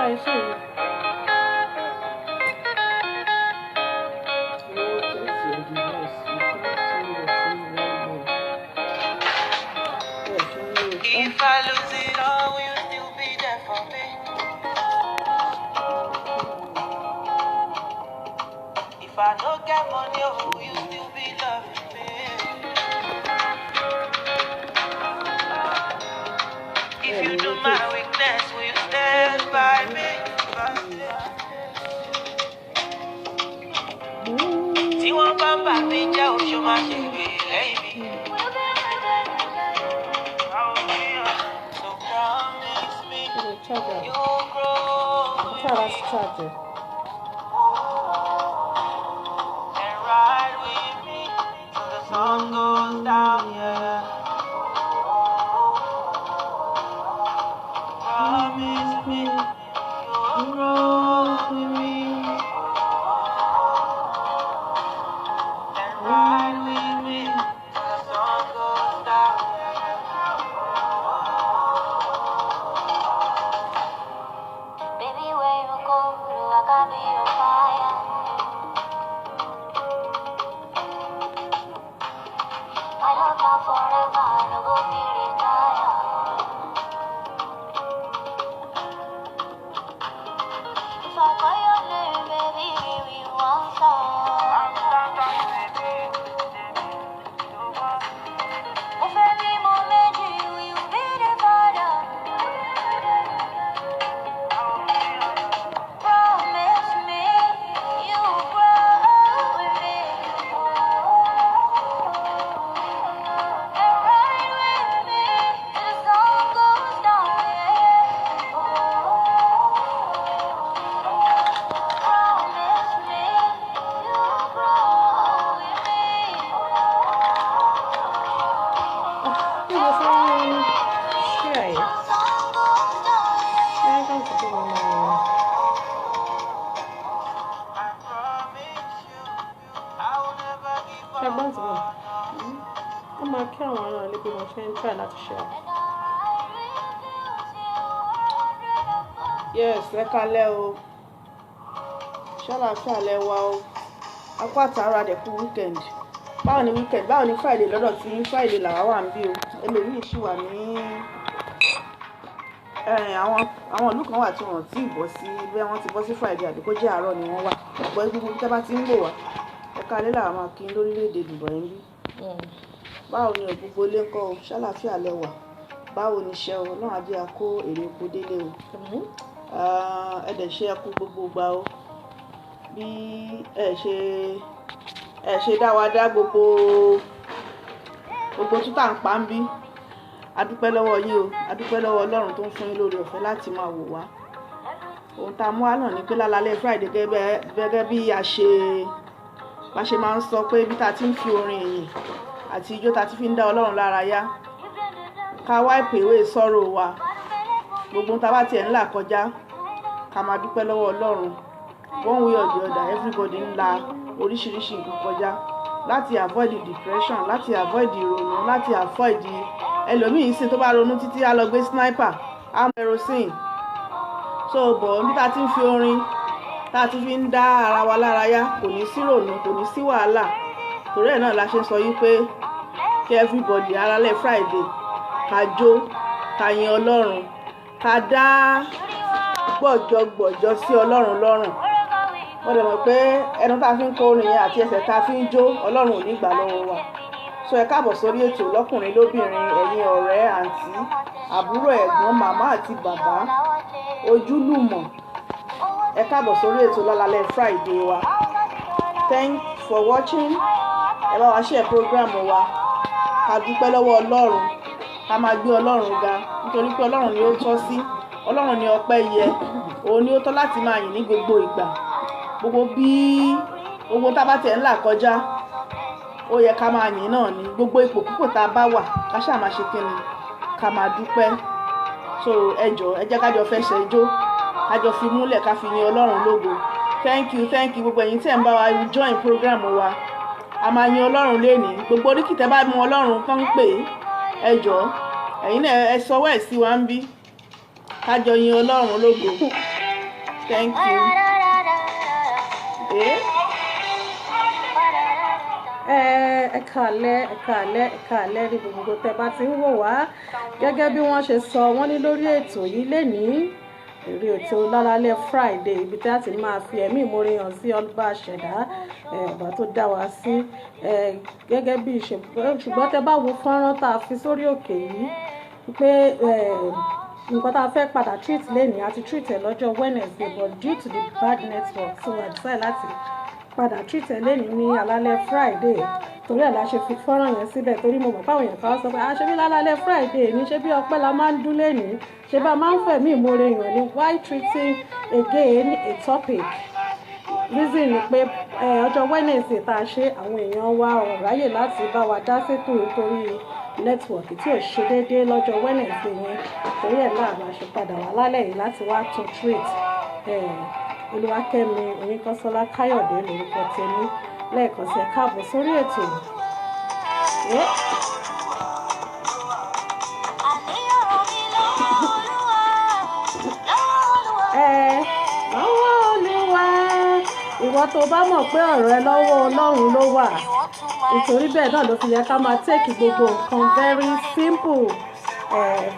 I see. If I lose it all, will you still be there for me? If I don't get money, oh, will you still be loving me? If you know my weakness, will you stand by me? Tí wọ́n bá bà mí jẹ́ oṣù máa ṣe gbè lẹ́yìn mi. So promise me you'll grow with me and ride with me till the sun goes down, yeah. Promise me you'll grow with me and ride with me till the sun goes down, Baby, where you go, I got me on fire. I love you forever, no go be retired. If I call your name, baby, we won't Promise me you'll grow with me and ride with me till the sun goes down, Promise me you'll grow with me. I'm not counting on a little bit. Try not to share. Yes, lekale o. Ṣàlàáfíà lẹ wà o. Apá àtàrà dẹ̀ kú weekend. Báwo ni weekend? Báwo ni Friday lọ́dọ̀ tí Friday làwa wà ń bí o. Ẹlòmíì ṣì wà ní àwọn ìlú kan wà tí wọ́n ti bọ́ sí bẹ́ẹ̀ wọ́n ti bọ́ sí Friday àbí kó jẹ́ àárọ̀ ni wọ́n wà. Ọ̀pọ̀ gbogbo tẹ́ bá ti ń wò wá. Ẹ̀ka alẹ́ làwa máa kí lórílẹ̀-èdè Dubai ń bí. Báwo ni gbogbo ilé ńkọ́ o? Ṣàlàáfíà lẹ wà? Báwo ni iṣẹ́ o? Ọlọ́run á jẹ́ a kó èrè oko délé o. Ẹ dẹ̀ ṣe ẹ kú gbogbo gbà o. Bí ẹ ṣe dá wa dá gbogbo tútà ń pa ń bí. A dúpẹ́ lọ́wọ́ yín o. A dúpẹ́ lọ́wọ́ Ọlọ́run tó ń fún yín lórí ọ̀fẹ́ láti máa wò wá. Ohun tá a mú wá náà ni pé lálálẹ́ Friday gẹ́gẹ́ bí a ṣe máa ń sọ pé bí ta ti ń fi orin ìyìn àti ijó ta ti fi ń dá Ọlọ́run lára yá. Ká wipe away sorrow wa. Gbogbo tá bá tiẹ̀ ń là kọjá ká máa dúpẹ́ lọ́wọ́ Ọlọ́run. One way or the other, everybody ń la oríṣiríṣi nǹkan kọjá láti avoid depression, láti avoid ìrònú, láti avoid ẹlòmíì sí tó bá ronú títí á lọ gbé sniper, á mú kerosene. So bọ̀ bí ta ti ń fi orin tá ti fi ń dá ara wa lára yá kò ní sí rònú, kò ní sí wàhálà. Torí ẹ̀ náà la ṣe sọ yí pé kí everybody alálẹ̀ Friday ká jó, ká yin Ọlọ́run, ká dá gbọ̀jọgbọ̀jọ sí Ọlọ́run lọ́rùn. Wọ́n dẹ̀ mọ̀ pé ẹnu tá fi ń kọ orin yẹn àti ẹsẹ̀ tá fi ń jó Ọlọ́run ò ní gbà lọ́wọ́ wa. So ẹ káàbọ̀ sórí ètò lọ́kùnrin lóbìnrin, ẹ̀yin ọ̀rẹ́, àǹtí, àbúrò, ẹ̀gbọ́n, màmá àti bàbá, ojúlùmọ̀. Ẹ káàbọ̀ sórí ètò lálálẹ́ Friday wa. Thanks for watching. Ẹ bá wa share program wa. Ká dúpẹ́ lọ́wọ́ Ọlọ́run. Ká máa gbé Ọlọ́run ga nítorí pé Ọlọ́run ni ó tọ́ sí. Ọlọ́run ni ọpẹ́ yẹ. Òun ni ó tọ́ láti máa yìn ní gbogbo ìgbà. Gbogbo tá bá tẹ̀ ń là kọjá ó yẹ ká máa yìn náà ní gbogbo ipò tá a bá wà ká ṣáà máa ṣe kíni ká máa dúpẹ́. So ẹ jẹ́ ká jọ fẹsẹ̀ ijó ká jọ fi múlẹ̀ ká fi yin Ọlọ́run lógo. Thank you gbogbo ẹ̀yin tẹ́ ń bá wa join program wa. A máa yin Ọlọ́run lénìí. Gbogbo oríkì tẹ́ bá mú Ọlọ́run tán ń pè é. Ẹ̀yin náà ẹ sọwọ́ ẹ̀ sí wa ń bí. Ká jọ yin Ọlọ́run lógo. Thank you. Ẹ káalẹ́ ní gbogbo tẹ́ bá ti ń wò wá gẹ́gẹ́ bí wọ́n ṣe sọ wọ́n ní lórí ètò yìí lénìí èrè ètò lálálẹ́ Friday ibi tí a ti máa fi ẹ̀mí ìmoore hàn sí ọba àṣẹ̀dá ọba tó dá wa sí gẹ́gẹ́ bí ṣùgbọ́n tẹ́ bá wo fọ́nrán tá a fi sórí òkè yìí pé nǹkan tá a fẹ́ padà treat lénìí àti treat ẹ̀ lọ́jọ́ Wednesday but due to the bad network so I decide láti padà treat ẹ̀ lénìí ní alálẹ́ Friday torí ẹ̀ la ṣe fi fọ́nrán yẹn síbẹ̀ torí mo mọ̀ fáwọn èèyàn kan sọ pé ṣe bí lálálẹ́ Friday ní ṣe bí ọpẹ́ la máa ń dún lénìí ṣe bá máa ń fẹ̀mí ìmoore hàn ní why treating again a topic reason ni pé ọjọ́ Wednesday tá a ṣe àwọn èèyàn wa ò ráyè láti bá wa dá sétò nítorí nẹ́tíwọ̀kì tí ò ṣe déédéé lọ́jọ́ Wednesday yẹn torí ẹ̀ láàbà ṣe padà wá lálẹ́ yìí láti wá tún treat Olúwakẹ́mi Oyinkanṣọ́lá Káyọ̀dé lórúkọ tèmi lẹ́ẹ̀kan sí ẹ káàbọ̀ sórí ètò. Lọ́wọ́ Olúwa ìwọ tó bá mọ̀ pé ọ̀rọ̀ ẹ lọ́wọ́ Ọlọ́run ló wà nítorí bẹ́ẹ̀ náà ló fi yẹ ká máa take gbogbo nǹkan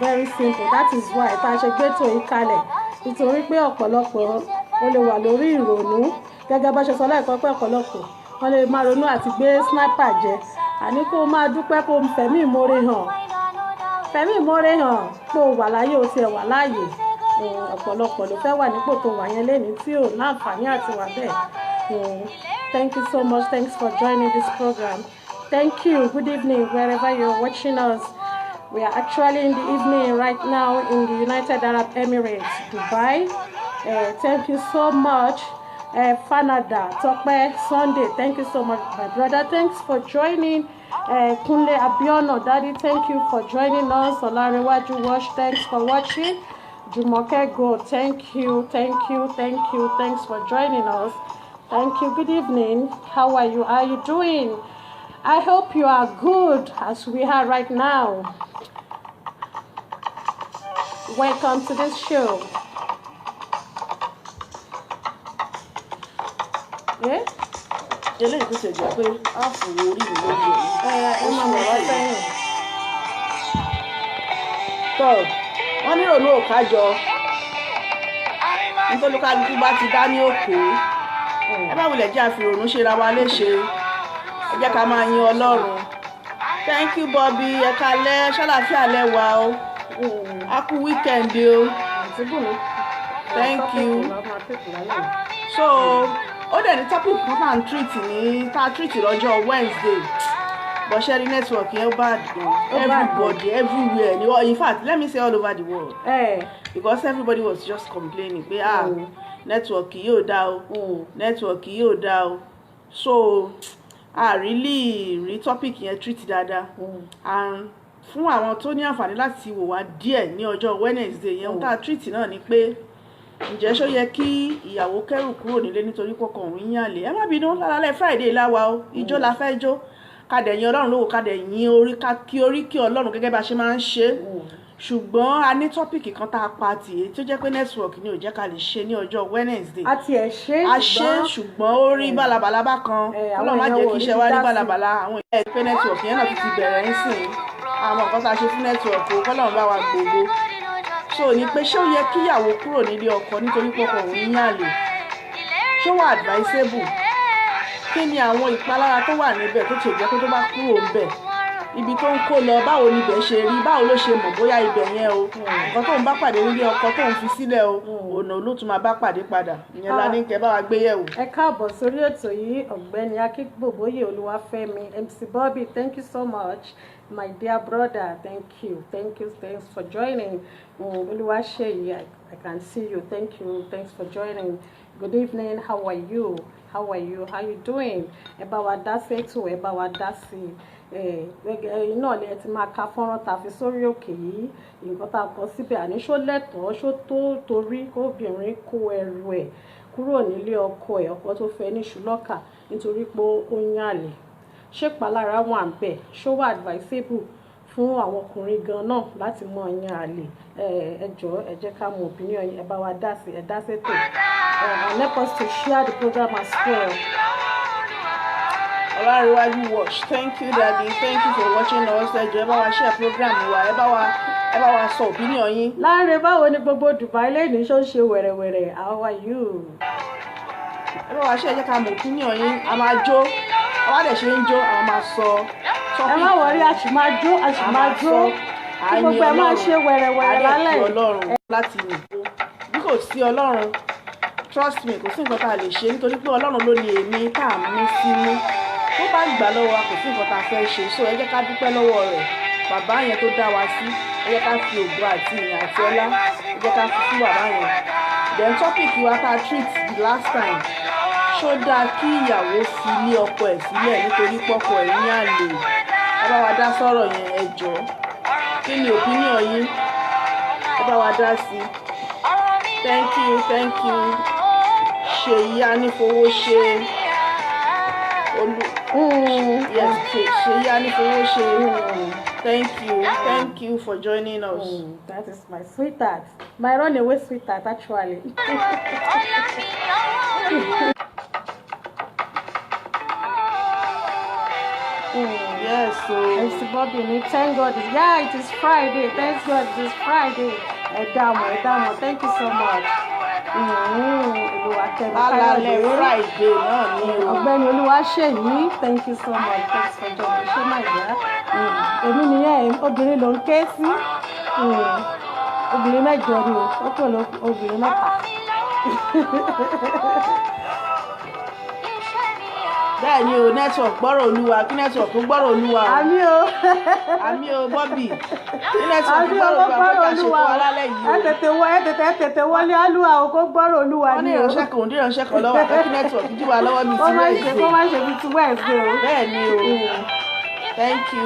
very simple that is why tá a ṣe gbétò yìí kalẹ̀ nítorí pé ọ̀pọ̀lọpọ̀ ó lè wà lórí ìrònú gẹ́gẹ́ bá ṣe sọ lẹ́ẹ̀kan pé ọ̀pọ̀lọpọ̀ wọ́n lè máa ronú àti gbé sniper jẹ àní kó máa dúpẹ́ kó fẹ̀mí ìmoore hàn pé o wà láyé o tiẹ̀ wà láàyè ọ̀pọ̀lọpọ̀ ló fẹ́ wà nípò tó wà yẹn lénìí tí ò láǹfààní àti wà bẹ́ẹ̀. Thank you so much. Thanks for joining this program. Thank you. Good evening wherever you're watching us. We are actually in the evening right now in the United Arab Emirates, Dubai. Thank you so much. Fanada, Tope, Sunday, thank you so much, my brother. Thanks for joining. Kunle Abiono, Daddy, thank you for joining us. Olarewaju Wash, thanks for watching. Jumoke Go, thank you. Thanks for joining us. Thank you. Good evening. How are you? How are you doing? I hope you are good as we are right now. Welcome to this show. Eléyìí tó ṣe jẹ́ pé á fòwò orí mi lórí Ẹ máa mọ̀ sẹ́yìn. tọ́ wọ́n ní òun ò kájọ nítorí kálukú bá ti dá ní òkú ẹ bá wulẹ̀ jẹ́ àfihàn ṣe ra wa léṣe ẹ jẹ́ ká máa yin Ọlọ́run. Thank you Bobby ẹ kalẹ́ ṣàlàfíà lẹ́wà o a kú weekend o. Thank you. So ó dẹ̀ ní topic kan tá à ń treat ní tá a treat lọ́jọ́ Wednesday but sharing network yẹn bad everybody everywhere in fact let me say all over the world because everybody was just complaining pé network yóò dá o network yóò dá o so really rí topic yẹn treat dáadáa and fún àwọn tó ní àǹfààní láti wò wá díẹ̀ ní ọjọ́ Wednesday yẹn tá a treat náà ni pé ǹjẹ́ ṣó yẹ kí ìyàwó kẹ́rù kúrò nílé nítorí pọkàn òun yàn lé ẹ má bínú lálẹ́ Friday láwa o ìjó la fẹ́ jó kádẹ̀ yin Ọlọ́run lówó kádẹ̀ yin orí kí Ọlọ́run gẹ́gẹ́ bá ṣe máa ń ṣe ṣùgbọ́n a ní tọ́pìkì kan tá a pa tì í tó jẹ́ pé network ni ò jẹ́ ká lè ṣe ní ọjọ́ Wednesday a tiẹ̀ ṣe ṣùgbọ́n ó rí bálabàlá kan Ọlọ́run má jẹ́ kí iṣẹ́ wa rí bálabàlá àwọn ìyá ẹ̀ pé network yẹn náà ti bẹ̀rẹ̀ ń sìn àwọn nǹkan tá a ṣe fún network o kọ́lọ́run bá wa gbogbo so ní pé ṣé ó yẹ kíyàwó kúrò nílé ọkọ nítorí pọkàn òun yàn lè ṣó wà advisable kí ni àwọn ìpalára tó wà níbẹ̀ tó ti jẹ́ pé tó bá kúrò ńbẹ̀ ibi tó ń kó lọ báwo ni ibẹ̀ ṣe rí báwo ló ṣe mọ̀ bóyá ibẹ̀ yẹn o nǹkan tó ń bá pàdé nílé ọkọ tó ń fi sílẹ̀ o ọ̀nà ló tún máa bá pàdé padà ìyẹn la ní kẹ́ bá wa gbé yẹ̀wò. Ẹ káàbọ̀ sórí ètò yìí ọ̀gbẹ́ni Akíngbòbóyè Olúwafẹ́mi MC Bobby, thank you so much my dear brother. Thanks for joining. Oluwaseyi, I can see you. Thanks for joining. Good evening. How are you doing? Ẹ bá wa dá sétò, ẹ bá wa dá sí iná ilé ẹ ti máa ka fọ́nrán ta fi sórí òkè yìí nǹkan tá a kọ síbẹ̀ àní ṣó lẹ́tọ̀ọ́ ṣó tó torí kóbìnrin kó ẹrù ẹ̀ kúrò nílé ọkọ ẹ̀ ọkọ tó fẹ́ ní ṣùlọ́kà nítorí pé ó ń yàlè ṣé palára wà ń bẹ̀ ṣó wà advisable fún àwọn ọkùnrin gan náà láti mọ yan àlè ẹ jọ̀ọ́ ẹ jẹ́ ká mọ opinion ẹ bá wa dá sí ẹ dá sétò. and help us to share the program as well. Ọlárẹ̀wájú watch, thank you daddy, thank you for watching us. Ẹ jọ̀ọ́ ẹ bá wa share program wa, ẹ bá wa sọ opinion yín. Láre báwo ni gbogbo Dubai lẹ́yìn ṣó ń ṣe wẹ̀rẹ̀wẹ̀rẹ̀? How are you? Ẹ bá wa share, jẹ́ ká mọ̀ opinion yín, a máa jó, àwa dẹ̀ ṣe ń jó, a máa sọ Ẹ má wọrí, a sì máa jó, kí gbogbo ẹ máa ṣe wẹ̀rẹ̀wẹ̀rẹ̀ lálẹ́. àdẹ̀kí Ọlọ́run láti nìkó. Bí kò sí Ọlọ́run, trust me, kò sí nǹkan tá a lè ṣe nítorí pé Ọlọ́run ló ní èmi tá à ń mí sínú. Tó bá gbà lọ́wọ́ wa kò sí nǹkan tá a fẹ́ ṣe, so ẹ jẹ́ ká dúpẹ́ lọ́wọ́ rẹ̀. Bàbá yẹn tó dá wa sí, ẹ jẹ́ ká fi ògo àti ìyìn àti ọlá, ẹ jẹ́ ká fi fún bàbá yẹn. Then topic wa tá a treat the last time, ṣó dáa kí ìyàwó fi ilé ọkọ ẹ̀ sílẹ̀ nítorí pọ́kọ ẹ̀ ní àlè? Ẹ bá wa dá sọ̀rọ̀ yẹn, ẹ jọ̀ọ́. Kí ni opinion yín? Ẹ bá wa dá sí. Thank you. Ṣèyí Anífowóṣe. Yes, Ṣèyí Anífowóṣe. Thank you for joining us. That is my sweetheart, my runaway sweetheart actually. Yes, so Mr. Bobby, thank God. Yeah, it is Friday. Thank God it is Friday. Edamo, thank you so much. Lálálẹ́ Friday náà ni o. Ọ̀gbẹ́ni Olúwaṣèyí, thank you so much. Thanks for joining. Ṣé máa yá? Èmi nìyẹn, obìnrin ló ń ké sí. Obìnrin mẹ́jọ ni o, ó tó lọ obìnrin mẹ́ta. Bẹ́ẹ̀ ni o, network gbọ́rọ̀ Olúwa, kí network tó gbọ́rọ̀ Olúwa o. Àmì o Bobby, kí network gbọ́rọ̀ Olúwa kó ká ṣètò alálẹ́ yìí o. Ẹ tètè wọlé Olúwa o, kó gbọ́rọ̀ Olúwa Wọ́n ní ni o. ìránṣẹ́ kan òǹdí ìránṣẹ́ kan lọ́wọ́ àti kí network jí wa lọ́wọ́ mi ti Wednesday. Kó má ṣe bí ti Wednesday o. Bẹ́ẹ̀ ni o. Thank you.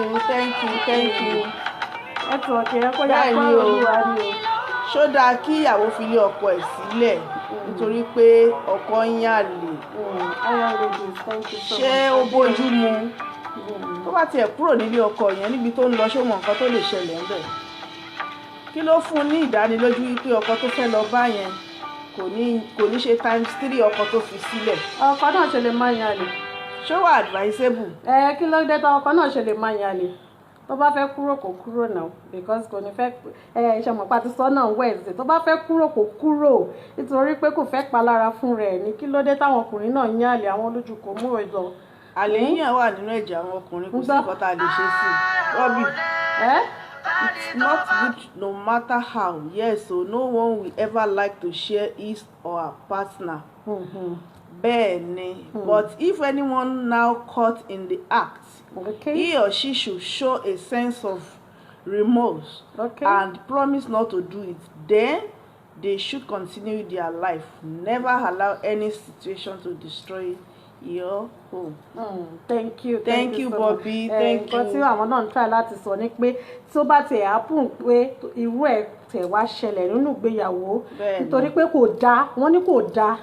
Network yẹn kó yá Bẹ́ẹ̀ ni gbọ́rọ̀ o. Olúwa ni o. Ṣó dáa kí ìyàwó fi ilé ọkọ ẹ̀ sílẹ̀ nítorí pé ọkọ ń yàlè? Ṣé ó bójú mu? Tó bá tiẹ̀ kúrò nílé ọkọ yẹn níbi tó ń lọ, ṣó mọ nǹkan tó lè ṣẹlẹ̀ ńbẹ̀? Kí ló fún un ní ìdánilójú wípé ọkọ tó fẹ́ lọ bá yẹn kò ní ṣe times 3 ọkọ tó fi sílẹ̀? Ọkọ náà ṣe lè máa yan àlè. Ṣó wà advisable? Kí ló dé tán ọkọ náà ṣe lè máa yan àlè? Tó bá fẹ́ kúrò kó kúrò náà, because kò ní fẹ́ ìṣàmọ̀pá ti sọ náà Wednesday. Tó bá fẹ́ kúrò kó kúrò nítorí pé kò fẹ́ palára fún rẹ̀ ní. Kí ló dé táwọn ọkùnrin náà yan àlè, àwọn olójú kò mú ìjọ? Àlè yíyàn wà nínú ẹ̀jẹ̀ àwọn ọkùnrin, kò sí nǹkan tá a lè ṣe sí i. Bobby, it's not good no matter how. Yes, so no one will ever like to share his or her partner. Bẹ́ẹ̀ ni, but if anyone now caught in the act, he or she should show a sense of remorse and promise not to do it. Then they should continue their life. Never allow any situation to destroy your home. Thank you so Bobby. much. Thank you. Nǹkan tí àwọn náà ń try láti sọ ni pé tí ó bá ti happen pé irú ẹ̀ tẹ̀ wá ṣẹlẹ̀ nínú ìgbéyàwó nítorí pé kò dáa, wọ́n ní kò dáa,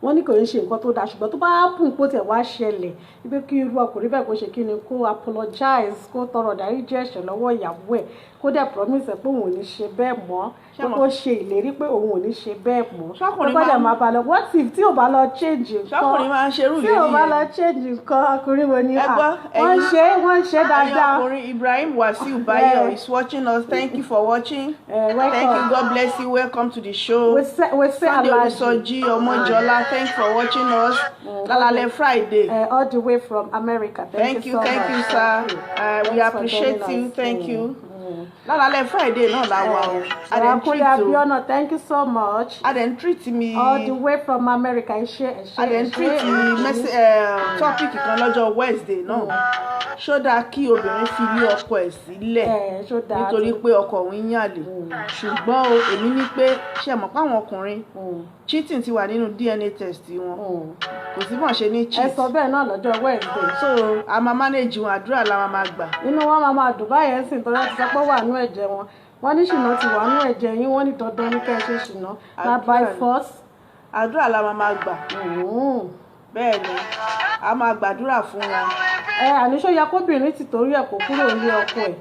wọ́n ní kò ń ṣe nǹkan tó dáa, ṣùgbọ́n tó bá happen pé ó tẹ̀ wá ṣẹlẹ̀ wípé kí irú ọkùnrin bẹ́ẹ̀ kó ṣe kí ni, kó apologize, kó tọrọ ìdáríjì ẹ̀ṣẹ̀ lọ́wọ́ ìyàwó ẹ̀, kó dẹ̀ promise ẹ̀ pé òun ò ní ṣe bẹ́ẹ̀ mọ́, kó ṣe ìlérí pé òun ò ní ṣe bẹ́ẹ̀ mọ́. Tó bá dẹ̀ máa bá lọ, what if tí ò bá lọ change nǹkan? Ṣọkùnrin máa ń ṣerú tí ò bá lọ change nǹkan, ọkùnrin wo ni wọ́n ṣe dáadáa. Ọkùnrin Ibrahim Wasiu Bayo is watching us. Thank you for watching. Thank you. God bless you. Welcome to the show. We say Sunday Olusoji Omojola, thanks for watching us. Lálálẹ́ Friday. All the way from America. Thank you so much. Thank you, sir. We appreciate you. Thank you. Lálálẹ́ Friday náà la wà o. Akunle Abiona, thank you so much. Aden treat me. All the way from America. Aden treat me topic kan lọ́jọ́ Wednesday náà. Ṣó dáa kí obìnrin fi ilé ọkọ ẹ̀ sílẹ̀ nítorí pé ọkọ òun ń yàlè? Ṣùgbọ́n o, èmi ní pé ṣé mọ̀ pé àwọn ọkùnrin cheating ti wà nínú DNA test wọn. Kò sí bọ́n ṣe ní cheat. Ẹ sọ bẹ́ẹ̀ náà lọ́jọ́ Wednesday. So a máa manage wọn, àdúrà la máa gbà. Inú wọn máa dùn báyẹn sì nítorí ti sọ pé wà nú ẹ̀jẹ̀ wọn. Wọ́n ní ṣìnà ti wà nú ẹ̀jẹ̀ yín, wọ́n ní dandan ní kẹ́ ẹ ṣe ṣìnà. Na by force. Àdúrà la máa gbà. Bẹ́ẹ̀ ni a máa gbàdúrà fún wọn. Àníṣó yẹ kóbìnrin ti torí ẹ̀ kó kúrò nílé ọkọ ẹ̀.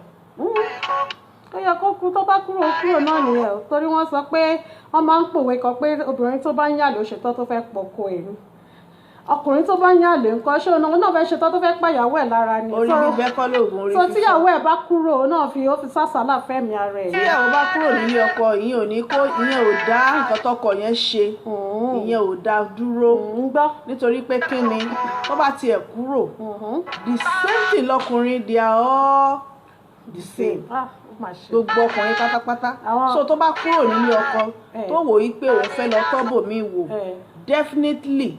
ó yẹ kó kú, tó bá kúrò náà nìyẹn o, torí wọ́n sọ pé wọ́n máa ń pòwe kan pé obìnrin tó bá ń yàlè ó ṣetán tó fẹ́ pọ̀kọ ẹ̀rù, ọkùnrin tó bá ń yàlè nǹkan ṣé òun náà fẹ́ ṣetán tó fẹ́ pàyàwó ẹ̀ lára ni. orí bíbẹ́ kọ́ lóògùn orí so fífọ́. tíyàwó ẹ̀ bá kúrò ó náà ó fi sásàlà fẹ́mi ara ẹ̀. tíyàwó bá kúrò nílé ọkọ ìyẹn ò ní kó ìyẹn ò dá nǹkan tọkọ yẹn ṣe ìyẹn ò dá dúró ń gbọ́. nítorí pé kí ni tó bá tiẹ̀ kúrò the same thing lọkùnrin they are all the same Ah, ó mà ṣe. gbogbo ọkùnrin pátápátá Àwọn- so tó bá kúrò nílé ọkọ tó wò í pé òun fẹ́ lọ tọ́bò mi wò Eh, definitely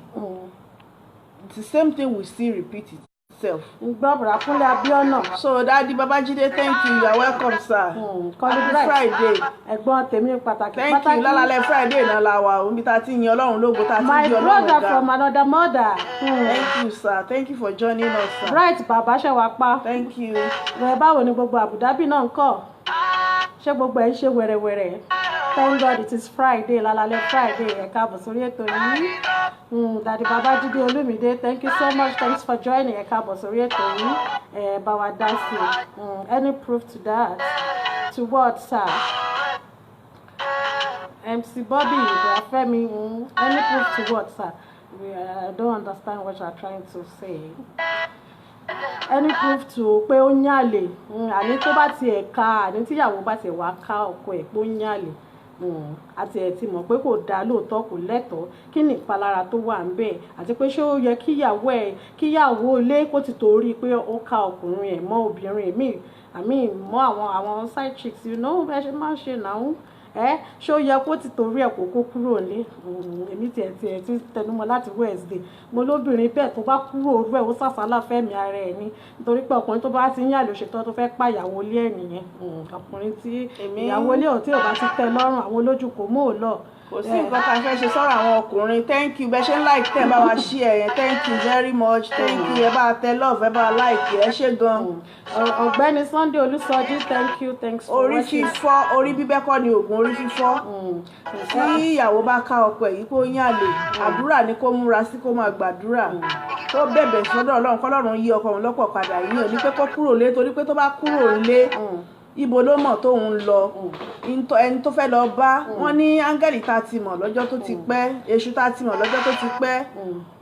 the same thing will still repeat itself. ń gbọ́ bùrà Kúnlé Abíọ́nà. So Daddy Babajide, thank you, you are welcome sir. Kọ́lí Happy Bright. Friday. Ẹ̀gbọ́n tèmi pàtàkì Thank you, lálálẹ́ Friday náà la wà òun bí ta ti yin Ọlọ́run lógo ta ti my yin Ọlọ́run brother ga. from another mother. Thank you sir, thank you for joining us sir. Bright bàbá ṣẹ̀wá pa. Thank you. Bẹ́ẹ̀ báwo ni gbogbo Abu Dhabi náà ń kọ́? Ṣé gbogbo ẹ̀ ń ṣe wẹ̀rẹ̀wẹ̀rẹ̀? Thank God it is Friday, lálálẹ́ Friday, ẹ káàbọ̀ sórí ètò yìí. Daddy Babajide Olúmídé, thank you so much, thanks for joining, ẹ káàbọ̀ sórí ètò yìí. Ẹ bá wa dá sí i. Any proof to that? To what, sir? MC Bobby, Femi, any proof to what, sir? I don't understand what you are trying to say. Any proof to pé ó yàlè, àní tó bá tiẹ̀ ká, àní tíyàwó bá tiẹ̀ wá ká ọkọ ẹ̀ pé ó yàlè, àti ẹ̀ ti mọ̀ pé kò dáa lóòótọ́ kò lẹ́tọ̀ọ́, kí ni ìpalára tó wà ń bẹ̀, àti pé ṣé ó yẹ kíyàwó ilé kó ti torí pé ó ká ọkùnrin ẹ̀ mọ́ obìnrin míì, àmì mọ́ àwọn side chicks, you know bẹ́ẹ̀ ṣe máa ń ṣe náà. Ṣé ó yẹ kó ti torí ẹ̀ kó kúrò ní èmi tiẹ̀ ti tẹnumọ́ láti Wednesday mo lóbìnrin bẹ́ẹ̀ tó bá kúrò rẹ̀ ó sàsálà fẹ́mi ara ẹ̀ ní nítorí pé ọkùnrin tó bá ti ń yàlò ṣetán tó fẹ́ pàyàwó ilé ẹ̀ nìyẹn ọkùnrin tí ìyàwó ilé ò tí ò bá ti tẹ́ lọ́rùn àwọn olójú kò mú ò lọ. Kò sí nǹkan tá a fẹ́ ṣe sọ́rọ̀ àwọn ọkùnrin. Thank you bẹ́ẹ̀ ṣe ń like tẹ̀ bá wa share yẹn, thank you very much, thank you ẹ bá tẹ love ẹ bá like ẹ ṣé gan. Ọ̀gbẹ́ni Sunday Olúsọjí, thank you, thanks for Orí watching. fífọ́ orí bíbẹ́ kọ́ ni oògùn orí fífọ́. Tí ìyàwó bá ká ọkọ ẹ̀ yìí kó yàlè àdúrà ni kó múra sí kó máa gbàdúrà tó bẹ̀bẹ̀ sọ́dọ̀ Ọlọ́run kọ́lọ́run yí ọkọ òun lọ́pọ̀ padà yìí ò ní pé kó kúrò lé torí pé tó bá kúrò lé ibo ló mọ̀ tóun lọ ẹni tó fẹ́ lọ bá wọn ní áńgẹ́lì tá a ti mọ̀ lọ́jọ́ tó ti pẹ́ èṣù tá a ti mọ̀ lọ́jọ́ tó ti pẹ́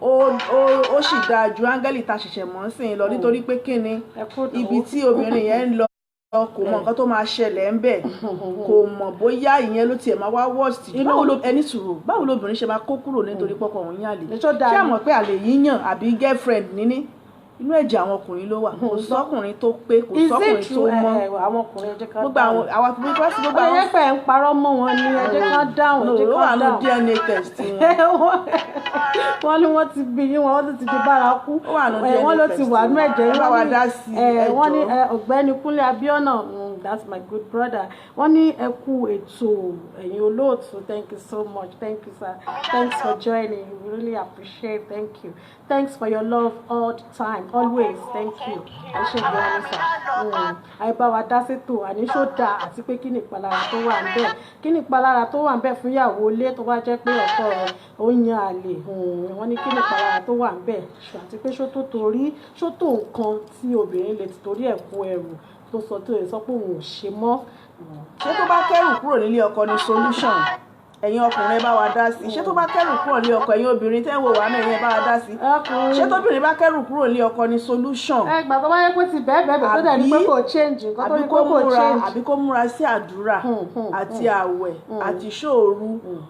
ó sì dáa ju áńgẹ́lì tá a ṣẹ̀ṣẹ̀ mọ̀ sí i lọ nítorí pé kí ni ibi tí obìnrin yẹn ń lọ kò mọ nǹkan tó máa ṣẹlẹ̀ ń bẹ̀ kò mọ̀ bóyá ìyẹn ló tiẹ̀ máa wá worst ẹni sùúrù báwo lobìnrin ṣe máa kó kúrò nítorí pọ́kọ òun yàlè ṣé àmọ̀ pé àlè yíyàn àbí girlfriend níní inú ẹ̀jẹ̀ àwọn ọkùnrin ló wà kò sọ́kùnrin tó pé kò sọ́kùnrin tó mọ́ àwọn ọkùnrin ẹ̀jẹ̀ kan gbogbo àwọn àfihàn tó gbogbo àwọn ẹ̀yẹ́ pẹ̀ ń parọ́ mọ́ wọn ni ẹ̀jẹ̀ kan dáhùn ẹ̀jẹ̀ ló wà kan ní dáhùn DNA test wọn wọ́n ní wọ́n ti bí yín wọ́n ti di bárakú ó wà ní DNA wọ́n ló ti test wà ní ẹ̀jẹ̀ ẹ bá wa dá sí wọ́n ní ẹjọ́ Ọ̀gbẹ́ni Kúnlé Abíọ́nà that's my good brother wọ́n ní ẹ kú ètò ẹ̀yin olóòtú thank you so much thank you sir thanks for joining we really appreciate thank you thanks for your love all the time always thank you ẹ ṣe gan ni sir àìbá wa dá sétò àníṣó dáa àti pé kí ni ìpalára tó wà ń bẹ̀ kí ni ìpalára tó wà ń bẹ̀ fún ìyàwó ilé tó bá jẹ́ pé ọkọ rẹ̀ ó yan àlè wọ́n ní kí ni ìpalára tó wà ń bẹ̀ àti pé ṣó tó nǹkan tí obìnrin lè ti torí ẹ̀ kó ẹrù tó sọ tó yẹ sọ pé òun ò ṣe mọ́. ṣé tó bá kẹ́rù kúrò nílé ọkọ ni solution ẹ̀yin ọkùnrin bá wa dá sí ṣé tó bá kẹ́rù kúrò nílé ọkọ ẹ̀yin obìnrin tẹ́ ń wò wá náà ẹ̀yin bá wa dá sí ṣé tóbìnrin bá kẹ́rù kúrò nílé ọkọ ni solution gbà tó bá yẹ pé ti bẹ́ẹ̀ tó dẹ̀ ní pé kò change nǹkan tó ní pé kò change. àbí kó múra sí àdúrà àti àwẹ̀ àti ṣòru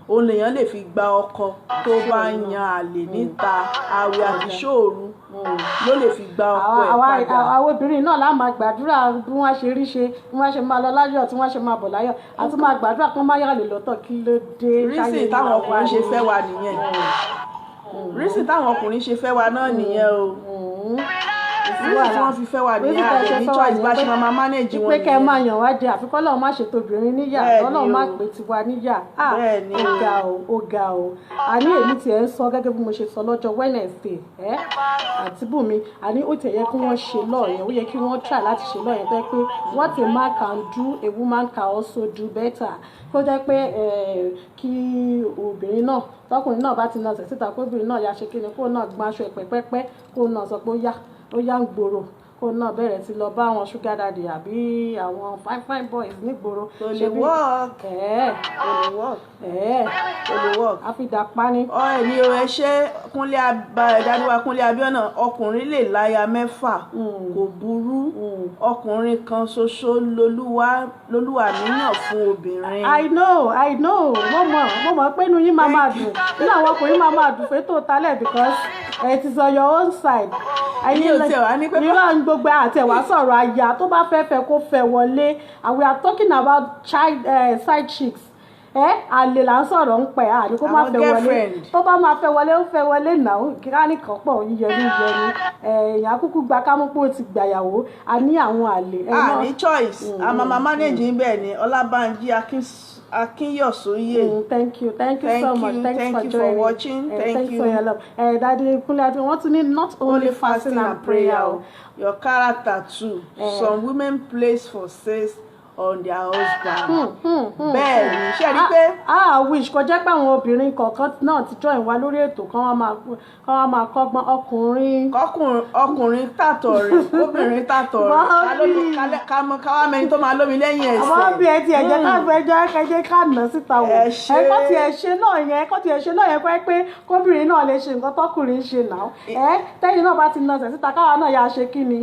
òun lèèyàn lè fi gba ọkọ tó bá yan àlè níta àwẹ̀ àti ṣòru ló lè fi gba ọkọ ẹ̀ padà. àwọn obìnrin náà lá máa gbàdúrà bí wọ́n ṣe rí ṣe bí wọ́n ṣe máa lọ láyọ̀ tí wọ́n ṣe máa bọ̀ láyọ̀ àti máa gbàdúrà kí wọ́n má yàlè lọ́tọ̀ kí ló dé. rísì táwọn ọkùnrin ṣe fẹ́ wa nìyẹn rísì táwọn ọkùnrin ṣe fẹ́ wa náà nìyẹn o rísì tí wọ́n fi fẹ́ wa nìyẹn àgbẹ̀ ní choice bá ṣe máa manage wọn nìyẹn. pé kẹ́ ẹ máa yàn wá jẹ àfikọ́ lọ́wọ́ má ṣètò obìnrin níyà lọ́wọ́ má pè tiwa níyà ó ga o àní èmi tiẹ̀ ń sọ gẹ́gẹ́ bí mo ṣe sọ lọ́jọ́ Wednesday àti Bùnmi àní ó tẹ̀ yẹ kí wọ́n ṣe lọ́ọ̀yẹn ó yẹ kí wọ́n try láti ṣe lọ́ọ̀yẹn tó yẹ pé what a man can do a woman can also do better kó jẹ́ pé kí obìnrin náà tọkùnrin náà bá ti nà ṣẹ̀ síta kóbìnrin náà ya ṣe kí ni kó náà gbọ́n aṣọ ìpẹ́pẹ́pẹ́ kó náà sọ pé ó yá ń gbòòrò kó náà bẹ̀rẹ̀ sí lọ bá àwọn sugar daddy àbí àwọn fine boys nígboro. Kò lè work. Kò lè work. Kò lè work. àfidàpá ni. Ẹ̀mí o ẹ ṣe Daddy Kúnlé Abíọ́nà, ọkùnrin lè láya mẹ́fà kò burú, ọkùnrin kan ṣoṣo lolúwa níyàn fún obìnrin. I know mo mọ̀ pé inú yín máa dùn nínú àwọn ọkùnrin máa dùn fẹ́ tó talẹ̀ because it is on your own side. Ayé ò tẹ̀ wá ní pé nígbà gbogbo àtẹ̀wá sọ̀rọ̀ aya tó bá fẹ́ kó fẹ́ wọlé, and we are talking about side chicks. Àlè là ń sọ̀rọ̀ ń pẹ̀ àní kó má fẹ́ wọlé, tó bá máa fẹ́ wọlé ó fẹ́ wọlé náà kíkà nìkan pọ̀ yíyẹnu èèyàn kúkú gba kámú pé ó ti gbàyàwó. A ní àwọn àlè. Ní choice àmàmà manage bẹ́ẹ̀ ni Ọlábánjí Akínyọ̀sóyè. Thank you so much. Thank you for watching. Thank you for your love. Daddy Kúnlé Abíọ́nà, wọ́n tún ní not only fasting and prayer. Your character too. Some women place for sex on their husband. Bẹ́ẹ̀ ni ṣe rí pé. Wish kò jẹ́ pé àwọn obìnrin kọ̀ọ̀kan náà ti join wa lórí ètò kan wọ́n máa kọ́gbọ́n ọkùnrin tàtọ̀ rẹ̀ obìnrin tàtọ̀ rẹ̀ káwá mẹni tó máa lómi lẹ́yìn ẹsẹ̀. Àwọn bí ẹ ti ẹ̀jẹ̀ káfẹ́jọ́ ká nà síta wò. Ẹ̀kọ́ ti ẹ̀ ṣe náà yẹn pé kóbìnrin náà lè ṣe nǹkan tọkùnrin ṣe náà. Tẹ́yìn náà bá ti nà síta káwa náà yà ṣe kí ni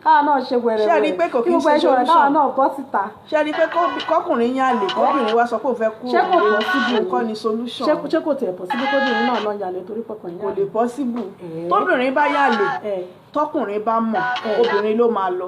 káwa náà ṣe wẹ̀rẹ̀wẹ̀rẹ̀. Ṣé rí pé kò kí ń ṣe solution káwa náà bọ́ síta. Ṣé rí pé kọkùnrin yàn lè kóbìnrin wá sọ pé òun fẹ́ kú nǹkan ni solution. Ṣé kò tiẹ̀ possible kóbìnrin náà lọ yàlẹ̀ torí pọkàn yàlẹ̀? Kò lè possible. Tóbìnrin bá yàlẹ̀ tọkùnrin bá mọ̀ obìnrin ló máa lọ.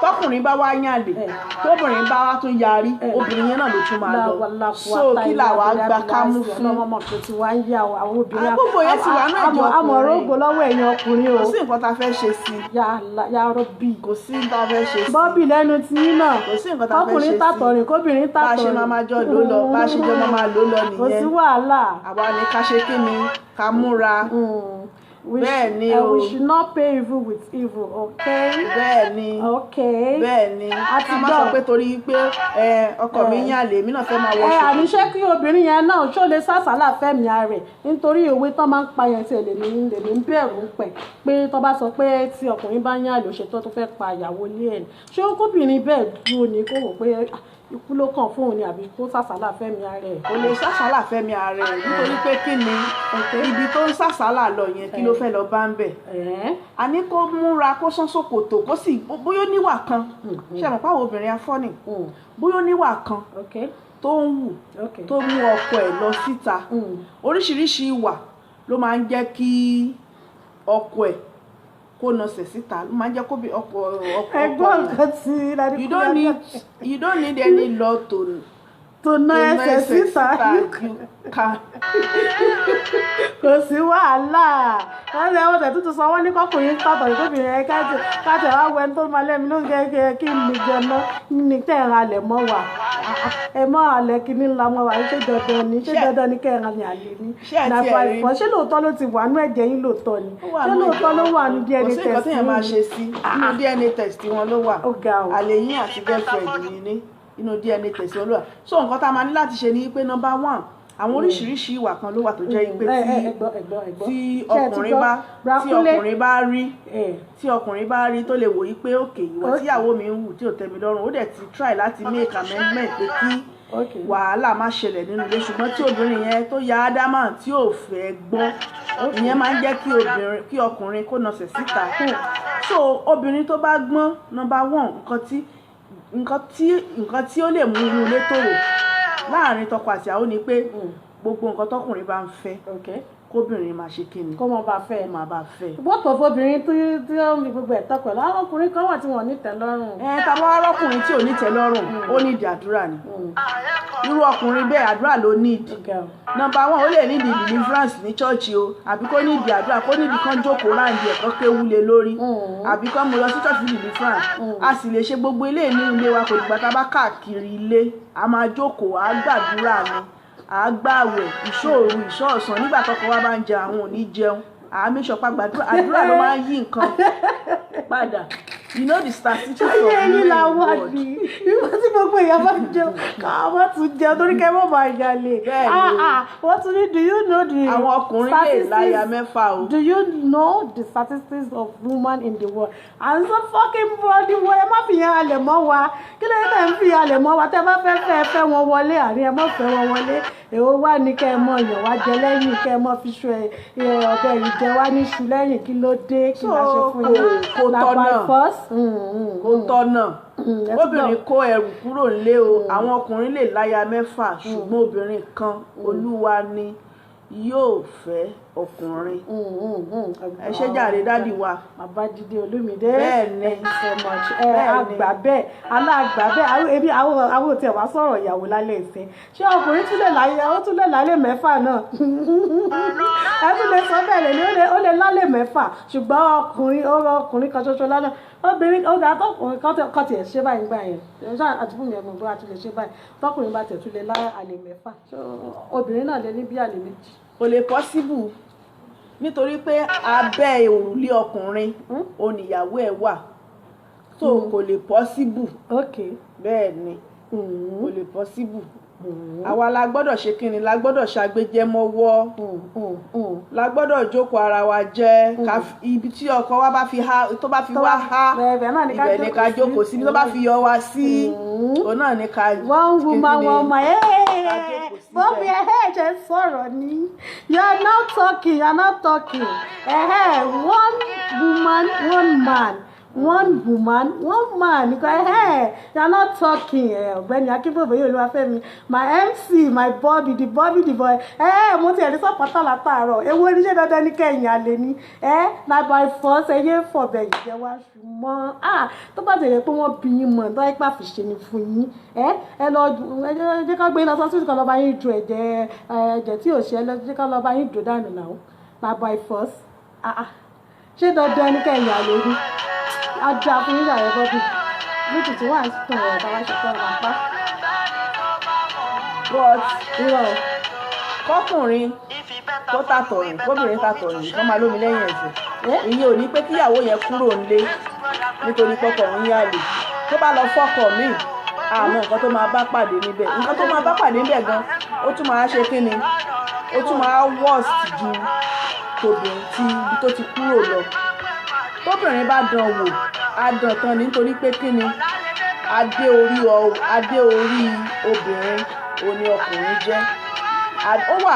Tọkùnrin bá wá yàlẹ̀ tóbìnrin bá wá tún yarí obìnrin yẹn náà ló tún máa lọ. So kí làwa gba kámú fún. Ọmọ tó ti wá ń yà àwọn obìnrin. Gbogbo yẹn ti wà náà jọ ọkùnrin. Àmọ̀ rógbò lọ́wọ́ ẹ̀yin ọkùnrin o. Kò sí nǹkan tá a fẹ́ ṣe sí. Ya rọ́bì. Kò sí nǹkan tá a fẹ́ ṣe sí. Bọ́bì lẹ́nu tí yín náà. Kò sí nǹkan tá a fẹ́ ṣe sí. Ọkùnrin tàtọ̀rìn kóbìnrin tàtọ̀rìn. Bá a ṣe máa jọ lò lọ bá a ṣe jọ máa lò lọ nìyẹn. Kò sí wàhálà. Àwa ni ká ṣe kí ni ká múra. Bẹ́ẹ̀ ni o. We should not pay evil with evil, okay? Bẹ́ẹ̀ ni. Okay. Bẹ́ẹ̀ ni. Ká má sọ pé torí pé ọkọ mi yàn lè mí náà fẹ́ máa wọṣọ. Àníṣe kí obìnrin yẹn náà ṣó lè sàṣàlà fẹ́mi rẹ̀ nítorí òwe tán máa ń pa yẹn tí lèmi ń bẹ̀rù pẹ̀ pé tó bá sọ pé tí ọkùnrin bá yàn lè ṣètò tó fẹ́ pa ìyàwó ilé ẹ̀ ṣé kóbìnrin bẹ́ẹ̀ dúró ni kó wò pé ikú ló kàn fóun ni àbí kó sàṣàlà fẹ́mi rẹ̀. Kò lè sàṣàlà fẹ́mi rẹ̀ nítorí pé kí ni ibi tó ń sàṣàlà lọ yẹn kí ló fẹ́ lọ bá ń bẹ̀. Àní kó múra kó sán ṣòkòtò kó sì bóyá níwà kan ṣe àmọ́ pàwọn obìnrin afọ́nì bóyá níwà kan tó ń wù tó mú ọkọ ẹ̀ lọ síta oríṣiríṣi ìwà ló máa ń jẹ́ kí ọkọ ẹ̀ kó nọsẹ̀ síta ló máa ń jẹ́ kó bí ọkọ ẹgbọ́n nǹkan tí Daddy Kúnlé you don't need any law to ná ẹsẹ̀ síta kò sí wàhálà wọ́n ṣe àwọn tuntun sọ wọ́n ní kọkùnrin tàtọ̀ ìkóbìnrin ẹ̀ káàtì wá wẹ́n tó máa lẹ́mi ló ń gẹ́gẹ́ kí n lè jẹun ní tẹ̀ ń halẹ̀ mọ́ wa ẹ mọ́ halẹ̀ kí ní ńlá mọ́ wa ṣé dandan ni kẹ́ ẹ̀ halẹ̀ àlè ni nàfà ìfọ́ ṣé lóòótọ́ ló ti wà nú ẹ̀jẹ̀ yín lóòótọ́ ni ṣé lóòótọ́ ló wà ní DNA test kò sí nǹkan tí yẹn máa ṣe sí inú DNA test wọn ló wà àlè yín àti girlfriend yín ní inú DNA test wọn ló wà so nǹkan tá a máa ní láti ṣe ni pé number one àwọn oríṣiríṣi ìwà kan ló wà tó jẹ́ pé tí ọkùnrin bá rí tó lè wò yí pé òkè ìwà tíyàwó mi ń wù tí ò tẹ́ mi lọ́rùn ó dẹ̀ ti try láti make amendment pé kí wàhálà má ṣẹlẹ̀ nínú ilé ṣùgbọ́n tí obìnrin yẹn tó ya ádámà tí ò fẹ́ gbọ́ ìyẹn máa ń jẹ́ kí ọkùnrin kó nọsẹ̀ síta so obìnrin tó bá gbọ́n number one nǹkan tí ó lè mú inú ilé tòrò láàrin tọkọ àti ìyàwó ni pé gbogbo nǹkan tọkùnrin bá ń fẹ́ kóbìnrin máa ṣe kíni kó máa bá fẹ́ gbọ́dọ̀ fóbìnrin tí ó ń fi gbogbo ẹ̀tọ́ pẹ̀lú àwọn ọkùnrin kan wà tí wọ́n ní tẹ́lọ́rùn. Tàbí wọ́n rọ́kùnrin tí ò ní tẹ́lọ́rùn ó ní ìdí àdúrà ni irú ọkùnrin bẹ́ẹ̀ àdúrà ló ní ìdí number one ó lè ní ìdí deliverance ní chọ́ọ̀chì o àbí kó ní ìdí àdúrà kó ní ìdí kan jókòó láǹdí ẹ̀kọ́ kéwú lé lórí àbí kó mo lọ sí chọ́ọ̀chì deliverance a sì lè ṣe gbogbo ilé inú ilé wa kò dìgbà tá a bá káàkiri ilé a máa jókòó a gbàdúrà ni àgbàwẹ̀ ìṣòro ìṣọ̀ọ̀sán nígbà tọkọ wa bá ń jẹ àwọn ò ní jẹun àmísọpá gbàdúrà àdúrà ló máa ń yí nǹkan padà You know the statistics of ayé women yìí in the la wà world. ní ìgbà tí gbogbo èèyàn bá jẹun káwọn tún jẹun torí kẹ́ mọ̀ máa jalè. Bẹ́ẹ̀ni. Wọ́n tún ní do you know the Àwọn ọkùnrin lè láya mẹ́fà o. do you know the statistics of women in the world? And so fucking body wọ ẹ má fi yẹn halẹ̀ mọ́ wa kí ló dé ń fi halẹ̀ mọ́ wa tẹ́ bá fẹ́ wọn wọlé àrí ẹ má fẹ́ wọn wọlé èwo wá ní kẹ́ ẹ mọ èèyàn wá jẹ lẹ́yìn kẹ́ ẹ mọ fi ṣu ọ̀dẹ ìjẹ wá ní ṣu lẹ́yìn kí ló dé kí la ṣe fún yín. kò tọ́nà kò tọ́nà ẹ obìnrin kó ẹrù kúrò nílé o àwọn ọkùnrin lè láya mẹ́fà ṣùgbọ́n obìnrin kan olúwa ni yóò fẹ́ ọkùnrin. Ẹ ṣé jàre dádì wa. Babájídé Olúmídé. Bẹ́ẹ̀ni. Thank you so much. Àgbà bẹ́ẹ̀ aláàgbà bẹ́ẹ̀ àwọn òtí ẹ̀ wá sọ̀rọ̀ ìyàwó lálẹ́ ìsìn ṣé ọkùnrin tún lè láyé ó tún lè lálẹ́ mẹ́fà náà ẹ tún lè sọ bẹ́ẹ̀ lè ó lè lálẹ́ mẹ́fà ṣùgbọ́n ọkùnrin kan ṣoṣo lálẹ́ obìnrin ó dáa tọkùnrin kan tiẹ̀ ṣe báyìí gbà yẹn àtúbù mi ẹ̀mọ̀ bó a tún lè ṣe báyìí tọkùnrin bá tẹ̀ tún lè láyé àlè mẹ́fà obìnrin náà lè ní bí àlè méjì. Kò lè possible nítorí pé abẹ́ òrùlé ọkùnrin oníyàwó ẹ̀ wà so kò lè possible. Okay. Bẹ́ẹ̀ ni kò lè possible. Àwa la gbọ́dọ̀ ṣe kíni la gbọ́dọ̀ ṣàgbéjẹmọ́wọ́ la gbọ́dọ̀ jókòó ara wa jẹ́ ibi tí ọkọ wa bá fi há tó bá fi wá há ibẹ̀ ni ká jókòó sí ibi tó bá fi yọ wá sí òun náà ni ká one woman one man bọ́ọ̀bì ṣe sọ̀rọ̀ ni you are not talking one woman one man one woman one man nìkan you are not talking ọ̀gbẹ́ni Akínbọ̀bọ̀ yóò lọ́wọ́ fẹ́mi my MC my Bobby the boy mo ti ẹ̀rí sọ́pọ̀tà látàárọ̀ ewu oníṣẹ́ dandan ní kẹ́yìn alẹ́ ni na by force ẹ̀yẹ fọ̀bẹ̀ ìjẹ́ wá ṣùgbọ́n tó bá tẹ̀lé pé wọ́n bí yín mọ̀ tó ipá fi ṣe ni fún yín ẹ lọ jẹ́ ká gbé lọ sọ́sítì kan lọ bá yín dùn ẹ̀jẹ̀ tí ò ṣe ẹ lọ jẹ́ ká lọ bá yín dùn dànù náà na by force ṣé dandan ní kẹ́yìn alẹ́ ni ajá fún yíyá rẹ bọ́bí lótú tí wọ́n á tún ọ̀rọ̀ bá wá ṣe fún ọ̀rọ̀ apá. but kọkùnrin kó tàtọ̀rìn kóbìnrin tàtọ̀rìn kó máa lómi lẹ́yìn ẹ̀sìn ìyẹn ò ní pé kíyàwó yẹn kúrò nílé nítorí pọkọ̀rin yá lè tó bá lọ fọ́kọ míì àmọ́ nǹkan tó máa bá pàdé níbẹ̀ nǹkan tó máa bá pàdé níbẹ̀ gan ó tún máa ṣe kíni ó tún máa worst ju tòbìnrin tí ibi tó ti kúrò lọ tóbìnrin bá dán wò á dán tán nítorí pé kíni adé orí obìnrin òní ọkùnrin jẹ́ ó wà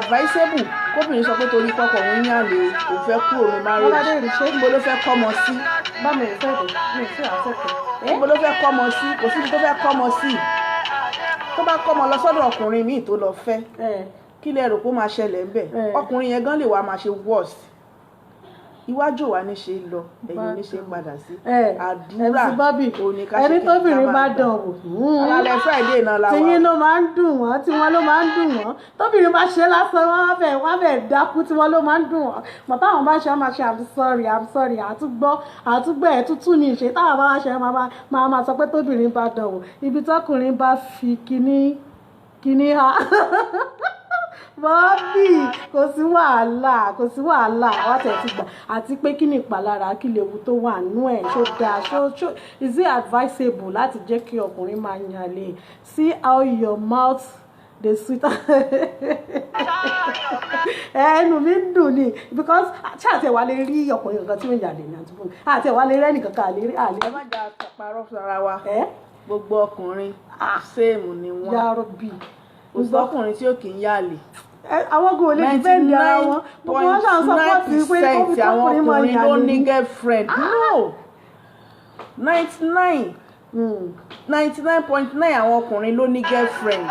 advisable kóbìnrin sọ pé torí kọkọ òun yàn lè kò fẹ́ kúrò ní marriage níbo ló fẹ́ kọ́mọ sí níbo ló fẹ́ kọ́mọ sí kò síbi tó fẹ́ kọ́mọ sí tó bá kọ́mọ lọ sọ́dọ̀ ọkùnrin míì tó lọ fẹ́ kí lẹ rò pé ó máa ṣẹlẹ̀ ńbẹ̀ ọkùnrin yẹn gan lè wá máa ṣe worse iwájú wa ní ṣe lọ ẹ̀yìn ní ṣe padà sí àdúrà òní ká ṣe ẹni tóbìnrin bá dán wò alẹ́ Friday náà la wà tìyín ló máa ń dùn wọ́n tiwọn ló máa ń dùn wọ́n tóbìnrin bá ṣe lásán wọ́n fẹ́ dákú tiwọn ló máa ń dùn wọ́n mọ̀ táwọn bá ṣe wọ́n máa ṣe I'm sorry àtúgbọ́ ẹ̀ tútù ní ìṣe táwọn bá ṣe máa sọ pé tóbìnrin bá dán wò ibi tọkùnrin bá fi kíní ha bọ́ọ̀bì kò sí wàhálà wá tẹ̀ ti gbà àti pé kí ni ìpalára kí lè wu tó wà nú ẹ̀ ṣó dáa ṣó is it advisable láti jẹ́ kí ọkùnrin máa yan lè see how your mouth dey sweet ẹnu mi ń dùn ni because ṣé àti ẹ̀wà lè rí ọkùnrin kankan tí ó ń yà lè ní àtúbọ̀ àti ẹ̀wà lè rẹ́ nìkan kan àlè rí àlè. ẹ má jà parọ́ sára wa gbogbo ọkùnrin same ni wọ́n yàrá bíi kò sọ́kùnrin tí ó kì í yà lè àwọn kò lè dìbẹ́ǹdì ara wọn gbogbo wọn ṣàn sọpọ́ọ̀tì pé àwọn ọkùnrin ọkùnrin ló ní girlfriend no 99.9 àwọn ọkùnrin ló ní girlfriend.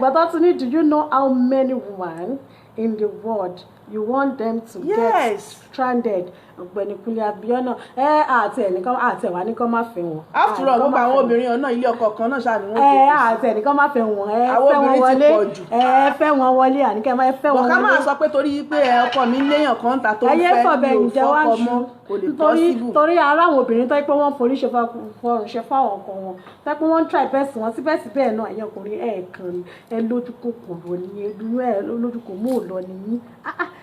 But tó tún ní do you know how many women in the world you want them to get stranded? Ọ̀gbẹ́ni Kúnlé Abíọ́nà àti ẹ̀wà nìkan má fẹ́ wọn. After all gbogbo àwọn obìnrin ọ̀nà ilé ọkọ kan náà ṣáà ni wọ́n tó kù. Àti ẹnìkan má fẹ́ wọn àwọn obìnrin ti pọ̀ jù. Fẹ́ wọn wọlé àníkẹ́ máa fẹ́ wọn wọlé. Bọ̀ká máa sọ pé torí pé ọkọ mi léèyàn kan ta tó fẹ́ mi ò fọ́kọ mọ́ kò lè possible. Torí ara àwọn obìnrin tó pé wọ́n forí ṣe fáwọn ọkọ wọn tó pé wọ́n try best wọn síbẹ̀síbẹ̀ náà ẹ̀yìn ọkùnrin kan ẹ lójú kòkòrò ni ẹdùnú ẹ lójú kò mú òlọ nìyí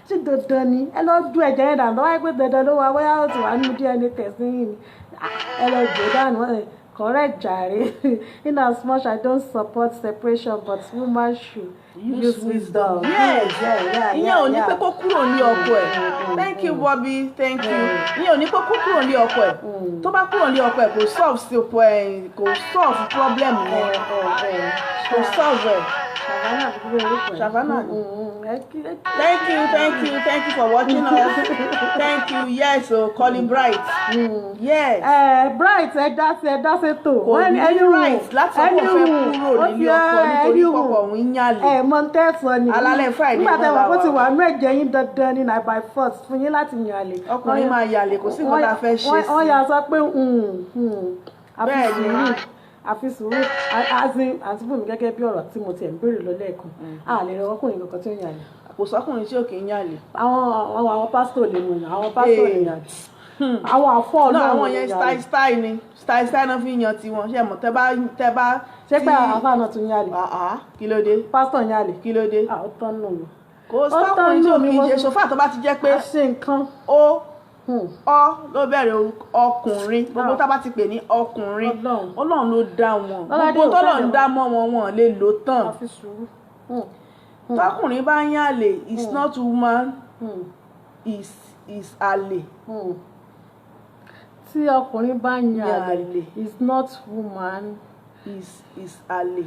ṣé dandan ni ẹ lọ du ẹ̀jẹ̀ yẹn dànù wáyé pé dandan ló wá wáyà ó ti wà nínú DNA test yìí ni ẹ lọ jò dànù wọ́n ní correct jàre in as much I don't support separation but woman should use wisdom. Yes, ìyẹn ò ní pé kó kúrò ní ọkọ ẹ̀. Thank you Bobby, thank you. Ìyẹn ò ní pé kó kúrò ní ọkọ ẹ̀. Tó bá kúrò ní ọkọ ẹ̀ kò solve problem yẹn. Kò solve ẹ̀. Savannah. Thank you for watching us. Thank you. Yes, calling Bright. Yes. Bright ẹ dá sí tó. Kò ní right láti ọkọ fẹ́ kúrò nílé ọkọ nítorí kọkọ òun ń yàlè. Mọ tẹ́sán ni. Alálẹ̀ Friday nígbà tí wọ́n ti wà ní ẹ̀jẹ̀ yín dandan ní na by force fún yín láti yàlè. Ọkùnrin máa yàlè kò sí nǹkan tá a fẹ́ ṣe sí. Wọ́n yà sọ pé àfi sùúrù àti bùnmi gẹ́gẹ́ bí ọ̀rọ̀ tí mo ti ẹ̀ ń béèrè lọ lẹ́ẹ̀kan a lè rẹ ọkùnrin kankan tí ó yàlè. Kò sọ́kùnrin tí ò kì í yàlè. Àwọn pásítọ̀ lè mọ̀ àwọn pásítọ̀ lè yàlè. Àwọn àfọ́ ọlọ́run àwọn yẹn style ni style náà fi yan tiwọn ṣe mọ̀ tẹ́ bá ṣé pé àfáà náà tún yàlè. Kí ló dé. Pásítọ̀ yàlè. Kí ló dé. Ó tán nù mí. Kò sọ́kùnrin tí ò kì í ṣe sọ́fà tó bá ti jẹ́ pé ṣe nǹkan. Ọ ló bẹ̀rẹ̀ ọkùnrin gbogbo tá a bá ti pè ní ọkùnrin Ọlọ́run ló dá wọn gbogbo tọ́lọ́run dá mọ́ wọn lè lò tán. Tọkùnrin bá ń yàlè is not woman is àlè. Tí ọkùnrin bá ń yàlè is not woman is àlè.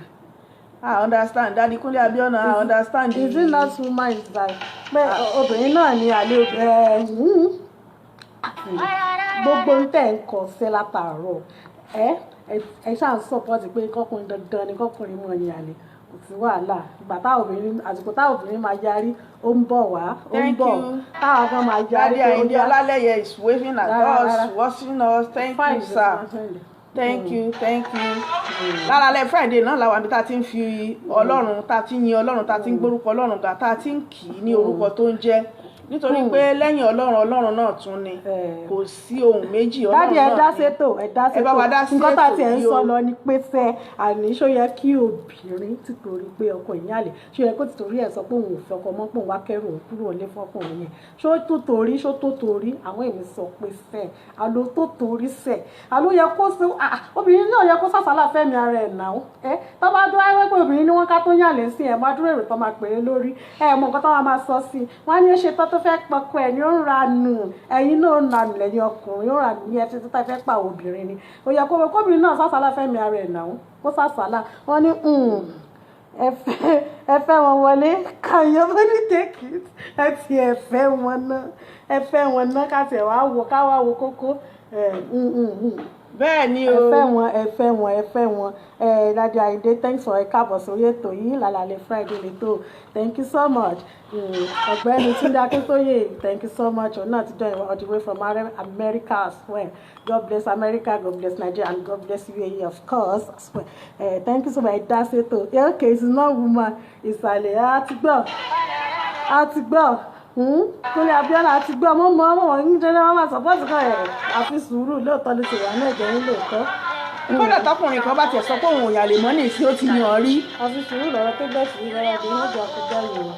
I understand Daddy Kunle Abiona, I understand. Is it not woman is like pé obìnrin náà ni àlè gbogbo ń tẹ̀ ń kọ sí látàárọ̀ ẹ ṣáà ń sọpọ́tì pé kọkùnrin dandan ni kọkùnrin mọ̀ ní àlè kò sí wàhálà ìgbà àsìkò táwọn obìnrin máa yarí ó ń bọ̀ wá ó ń bọ̀ táwọn kan máa yarí pé ó yá. Ọlálẹ́yẹ is waving at us watching us. Thank you sir. Thank you. Lálálẹ́ Friday náà làwọn àbí tá a ti ń fi Ọlọ́run tá a ti ń yin Ọlọ́run tá a ti ń gbórúkọ Ọlọ́run ga tá a ti ń kì í ní orúkọ tó ń jẹ́ nítorí pé lẹ́yìn Ọlọ́run náà tún ni kò sí ohun méjì Ọlọ́run náà. Dádì ẹ dá sétò nǹkan tá a ti ẹ̀ ń sọ lọ ni pé sẹ́ àní ṣó yẹ kí obìnrin tìtorí pé ọkọ ìyá àlè ṣó yẹ kó tìtorí ẹ̀ sọ pé òun ò fẹ́ ọkọ mọ́ pé òun wá kẹ́rù òun kúrò lé fọkùnrin yẹn ṣó tó torí àwọn èmi sọ pé sẹ́ àló tó torí sẹ́ àló yẹ kó sí obìnrin náà yẹ kó sàṣàlà fẹ́mi ara ẹ̀ náà tó bá dúró ayé pé obìnrin ni wọ́n ká tó yàlè sí ẹ̀ má dúró èrò tó máa pè é lórí mọ nǹkan tó máa sọ sí wọ́n á ní ṣe tó fẹ́ pọkọ ẹ̀ ní ó ń ra nù ẹ̀yin náà ń ra nù lẹ́yìn ọkùnrin ó ń ra nù ní ẹtí tó fẹ́ pa obìnrin ni ó yẹ kó obìnrin náà sàṣàlà fẹ́mi ara ẹ̀ náà kó sàṣàlà wọ́n ní ẹ fẹ́ wọn wọlé kàyọ́ body take it ẹ ti ẹ fẹ́ wọn náà ká tiẹ̀ wá wo kókó bẹ́ẹ̀ ni o ẹ fẹ́ wọn Daddy Ayinde thanks for ẹ káàbọ̀ sórí ètò yìí lálẹ́ Friday lẹ́tọ̀ thank you so much ọ̀gbẹ́ni Túndé Akíntóyè thank you so much ọ̀nà àti join all the way from America as well God bless America, God bless Nigeria and God bless UAE of course as well thank you so much dá sétò okay it's not woman ìsàlẹ̀ àti gbọ́ Kúnlé Abíọ́lá àti gbọ́ ọmọ ní jẹ́ wọ́n máa sọ́pọ́tì kan àfi sùúrù lóòótọ́ ló ti wà ní ẹ̀jẹ̀ yín lóòótọ́. Kódà tọkùnrin kan bá tiẹ̀ sọ pé òun ò yàlè mọ́ ní ìsí ó ti yàn rí. Àfi sùúrù lọ́rọ̀ tó bẹ̀ sí ìrora àti ìrìnàjò àkọjá yìí.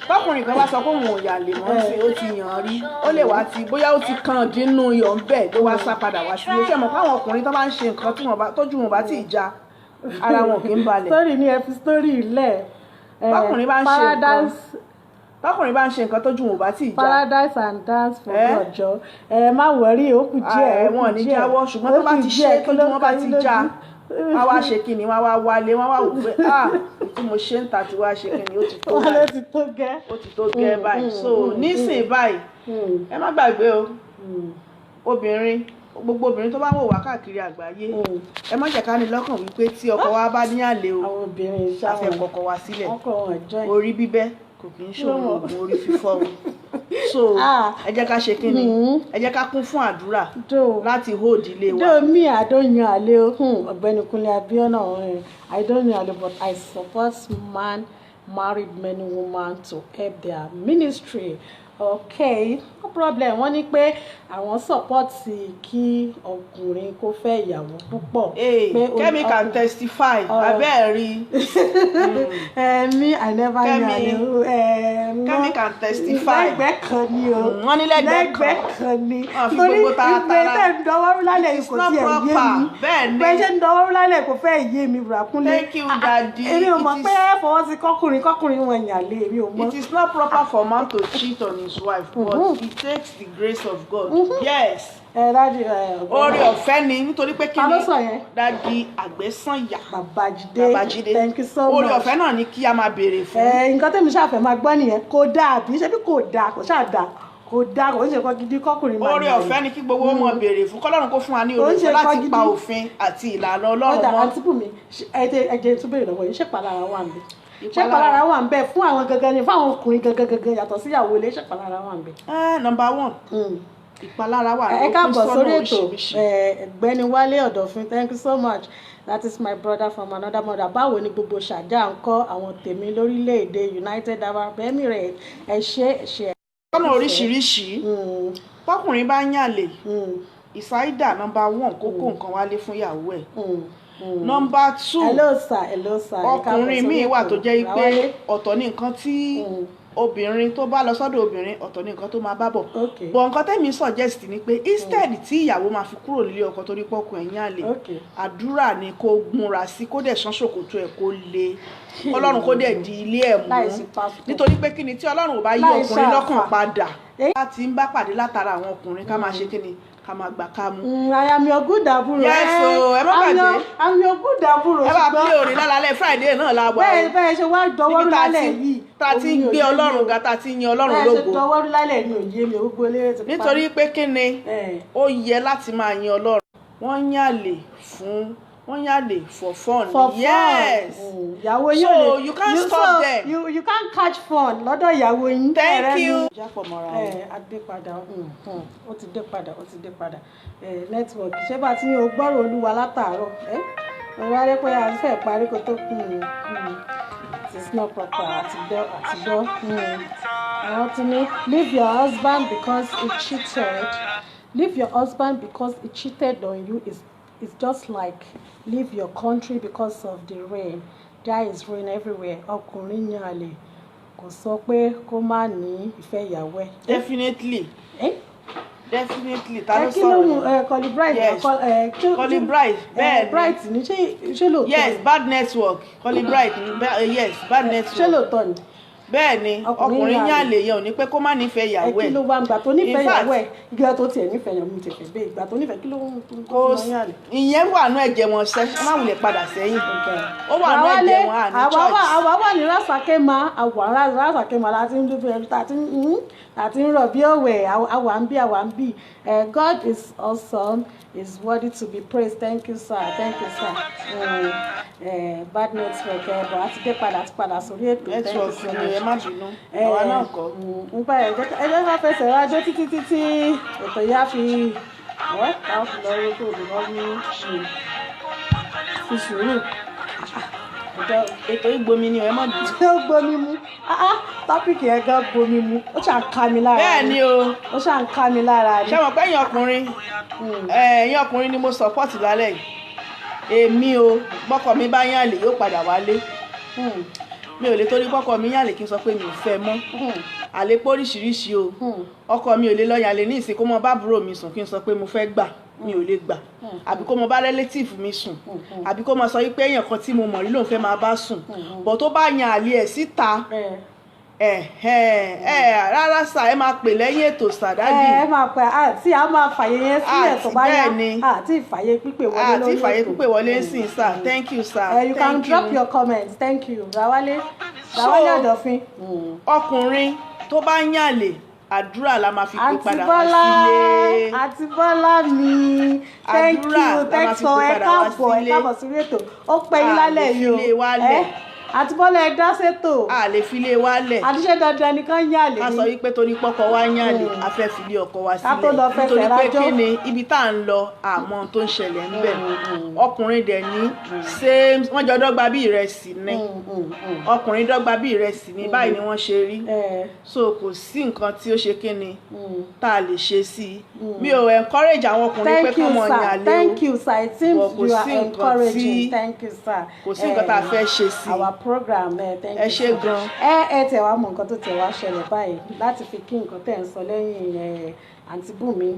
Tọkùnrin kan bá sọ pé òun ò yàlè mọ́ sí ó ti yàn rí. Ó lè wá ti bóyá ó ti kan dínú iyọ̀ ń bẹ̀ ló wá sá padà wá sí. Ṣé mọ̀ káwọn ọkùnrin tó bá ń ṣe nǹkan tójú wọn bá ti já ara wọn kì í balẹ̀. Sórí ni ẹ fi sórí ilẹ̀. Tọkùnrin bá ń ṣe nǹkan tójú wọn bá ti já. Paradise and dance for ọjọ́ má wọrí ó kù díẹ̀ wọn ní jáwọ́ ṣùgbọ́n tó bá ti ṣe tójú wọn bá ti já wọ́n wá ṣe kíni wọ́n wá wálé wọ́n wá wò pé tí mo ṣe ń ta tí wọ́n á ṣe kíni ó ti tó gẹ́ báyìí so nísìnyí báyìí ẹ má gbàgbé o gbogbo obìnrin tó bá wò wá káàkiri àgbáyé ẹ má jẹ́ ká ní lọ́kàn wípé tí ọkọ wa bá ní àlè o àfẹ́ kọ̀kọ̀ wá sílẹ̀ orí bíbẹ́ kò kì í ṣòro oògùn orí fífọ́ o so ẹ jẹ́ ká ṣe kí ni ẹ jẹ́ ká kún fún àdúrà láti hold ilé wa. though me I don't yan àlè o Ọ̀gbẹ́ni Kúnlé Abíọ́nà I don't yan àlè but I support married men and women to help their ministry okay, no problem. Wọ́n ní pé àwọn sọ́pọ́ọ̀tì kí ọkùnrin kó fẹ́ ìyàwó púpọ̀. Kẹ́mi can testify abẹ́ẹ̀ rí. Me I never knew. Kẹ́mi can testify. Lẹ́gbẹ̀ẹ́ kan ni o. Wọ́n ní lẹ́gbẹ̀ẹ́ kan ni. Wọ́n fi gbogbo taratara. ìgbé tẹ̀ ń dọwọ́rú lálẹ́ kò tiẹ̀ yé mi. Bẹ́ẹ̀ ni. Bẹ́ẹ̀ ṣe ń dọwọ́rú lálẹ́ kò fẹ́ yé mi Bùràkúnlé. Thank you, Daddy. Èmi ò mọ̀ pé fọwọ́ sí kọ́kùnrin wọn yàn lé èmi ò mọ̀. It is not proper for man to cheat on his wife, but it takes the grace of God. Yes. Daddy. Oore ọ̀fẹ́ ni nítorí pé kí Ta ló sọ yẹn? Daddy Àgbẹ̀sànyà. Babájídé. Thank you so much. Oore ọ̀fẹ́ náà ni kí a máa béèrè fún. Nǹkan tẹ́mi ṣàfẹ́ máa gbọ́ nìyẹn kò dáa bí ṣe bí kò dáa kò ṣáà dáa kò dáa kò ń ṣe kọ́ gidi kọ́kùnrin máa Oore ọ̀fẹ́ ni kí gbogbo ọmọ béèrè fún kọ́lọ́run kó fún wa ní oore ọ̀fẹ́ láti pa òfin àti ìlànà Ọlọ́run ọ̀dà mọ́. àǹtí Bùnmi ẹ̀jẹ̀ tún béèrè lọ́wọ́ yìí ṣèpalára wà ń bẹ ṣèpalára wà ń bẹ fún àwọn gangan ni fún àwọn ọkùnrin gangan yàtọ̀ síyàwó ilé ṣèpalára wà ń bẹ. Number one. Ìpalára wà ẹ káàbọ̀ sórí ètò Ọ̀gbẹ́ni Wálé Ọ̀dọ̀fin. Thank you so much. That is my brother from another mother. Báwo ni gbogbo ṣàjà ń kọ́ àwọn tèmi lórílẹ̀‐èdè United Arab Emirates? ẹ ṣe. Ọ̀nà oríṣiríṣi tọkùnrin bá yànlè ìsáídà number one kókó nǹkan wálé fún ìyàwó ẹ̀. Number two, hello sir. ọkùnrin míì wà tó jẹ́ pé ọ̀tọ̀ ní nǹkan tí obìnrin tó bá lọ sọ́dọ̀ obìnrin ọ̀tọ̀ ní nǹkan tó máa bá bọ̀. Bọ̀ nǹkan tẹ́mi suggest ni pé instead tí ìyàwó máa fi kúrò nílé ọkọ torí pọ́kùn ẹ̀yìn àlè àdúrà ni kó múra sí kó dẹ̀ ṣán ṣòkòtò ẹ̀ kó le Ọlọ́run kó dẹ̀ di ilé ẹ̀ mú nítorí pé kí ni tí Ọlọ́run ò bá yí ọkùnrin lọ́kàn padà láti ń bá pàdé látara àwọn ọkùnrin ká máa ṣe kí ni ká máa gbà ká mú. I am your good àbúrò. Yes o, ẹ má gbàgbé. I'm your good àbúrò. Ẹ bá play orin lálẹ́ Friday náà la wà o. Bẹ́ẹ̀ ṣe wá dọwọ́rú lálẹ́ yìí. Ta ti ń gbé Ọlọ́run ga, ta ti ń yan Ọlọ́run lógo. Bẹ́ẹ̀ ṣe dọwọ́rú lálẹ́ ní òye mi gbogbo eléré ti pa. Nítorí pé kí ni ó yẹ láti máa yan Ọlọ́run. Wọ́n yàlè for fun. Yes. Ìyàwó yín so you can't stop them. You can't catch fun lọ́dọ̀ ìyàwó yín. Thank you. Adépadà ó ti dé padà network ṣé bá ti ní o gbọ́rọ̀ Olúwa látàárọ̀ ọ̀rọ̀ rẹ pé a fẹ́ parí kó tó it is not proper àtidọ́ àwọn tí ní leave your husband because he cheated. Leave your husband because he cheated on you is just like leave your country because of the rain. There is rain everywhere. Ọkùnrin yan àlè kò sọ pé kó má ní ìfẹ́ ìyàwó ẹ̀. Definitely. Definitely. Ta ló kí ló mú sọ̀rọ̀? Collie Bright? Yes. Collie Bright. Bẹ́ẹ̀ ni. Bright ni ṣé lóòótọ́? Yes, bad network. Collie Bright. Yes, bad network. Ṣé lóòótọ́ ni? Bẹ́ẹ̀ ni ọkùnrin yànlè yẹn ò ní pé kó má nífẹ̀ẹ́ ìyàwó ẹ̀. Kí ló wá ń gbà tó nífẹ̀ẹ́ ìyàwó ẹ̀ ìgbà tó tiẹ̀ nífẹ̀ẹ́ ìyàwó mi tẹ̀fẹ̀ bẹ́ẹ̀ ìgbà tó nífẹ̀ẹ́ kí ló ń kó fún yànlè. Ìyẹn wà nú ẹ̀jẹ̀ wọn ṣẹ́ má wulẹ̀ padà sẹ́yìn. Ó wà nú ẹ̀jẹ̀ wọn àní choice. Àwa wà ní Rásàkémà láti ń dúdú ẹ̀rú tàti ń rọ̀ bí òwe àwa ń bí. God is awesome. Is worthy to be praised. Thank you, sir. Bad network but àti dé padà sórí ètò. Network ni ẹ má bínú. Àwa náà kọ́. Nípa ẹjọ́ bá fẹsẹ̀ rájọ́ títí ètò yá fi táwọn fi lọ rí kó olùkọ́ ní fi sùúrù. Ètò ìgbomi ni ẹ má bínú. Ó gbomi mu. Tọ́pìkì ẹ̀ gan gbomi mu. Ó ṣàn ká mi lára. Bẹ́ẹ̀ ni o. Ó ṣàn ká mi lára ni. Ṣé mo pé ẹ̀yin ọkùnrin ni mo support lálẹ́ yìí. Èmi o bọ́kọ mi bá yànlè yóò padà wálé. Mi ò lè torí bọ́kọ mi yànlè kí n sọ pé mi ò fẹ́ mọ́. Àlè pé oríṣiríṣi o. Ọkọ mi ò lè lọ yànlè ní ìsìn kó mọ bá àbúrò mi sùn kí n sọ pé mo fẹ́ gbà mi ò lè gbà. Àbí kó mọ bá relative mi sùn. Àbí kó mọ sọ wípé èèyàn kan tí mo mọ̀ rí lòun fẹ́ máa bá sùn. Bọ̀ tó bá yan àlè ẹ̀ síta. Rárá sà ẹ máa pè lẹ́yìn ètò sàdádì. Ẹ máa pè àti a máa fàyè yẹn sílẹ̀ tó bá yá àti ìfàyè pípè wọlé lórí ètò. Àti ìfàyè pípè wọlé sí sà. Thank you sir. You can drop your comments. Thank you. Rawale Ọ̀dọ̀fin. Ọkùnrin tó bá yànlè àdúrà la máa fi pè padà wá sílé. Àti Bọ́lá mi. Thank you. Thanks for ẹ káàbọ̀ sórí ètò. Ó pẹ́ yín lálẹ́ yìí o. àti bọ́lá ẹ dá sétò a lè fi lé wa lẹ̀ àtiṣe dandan nìkan yàlè ká sọ ní wípé torí pọ́kọ wa yàn lè a fẹ́ fi lé ọkọ wa Ká tó lọ sílẹ̀ fẹsẹ̀ nítorí pé rájọ́. kí ni ibi tá à ń lọ àmọ́ ohun tó ń ṣẹlẹ̀ níbẹ̀ ọkùnrin dẹ̀ ní same wọ́n jọ dọ́gba bí ìrẹsì ni ọkùnrin dọ́gba bí ìrẹsì ni báyìí ni wọ́n ṣe rí so kò sí nǹkan tí ó ṣe kí ni tá a lè ṣe sí i mi ò encourage àwọn ọkùnrin pé thank you kán mọ̀ sir yàn lé thank you sir it seems But kò you are sí nǹkan encouraging tí- thank you sir kò sí nǹkan tá a fẹ́ ṣe sí our program thank ẹ you ṣé sir. gan. ẹ tẹ̀ wá mọ nǹkan tó tẹ̀ wá ṣẹlẹ̀ báyìí láti fi kí nǹkan tẹ̀ ń sọ lẹ́yìn àǹtí Bùnmi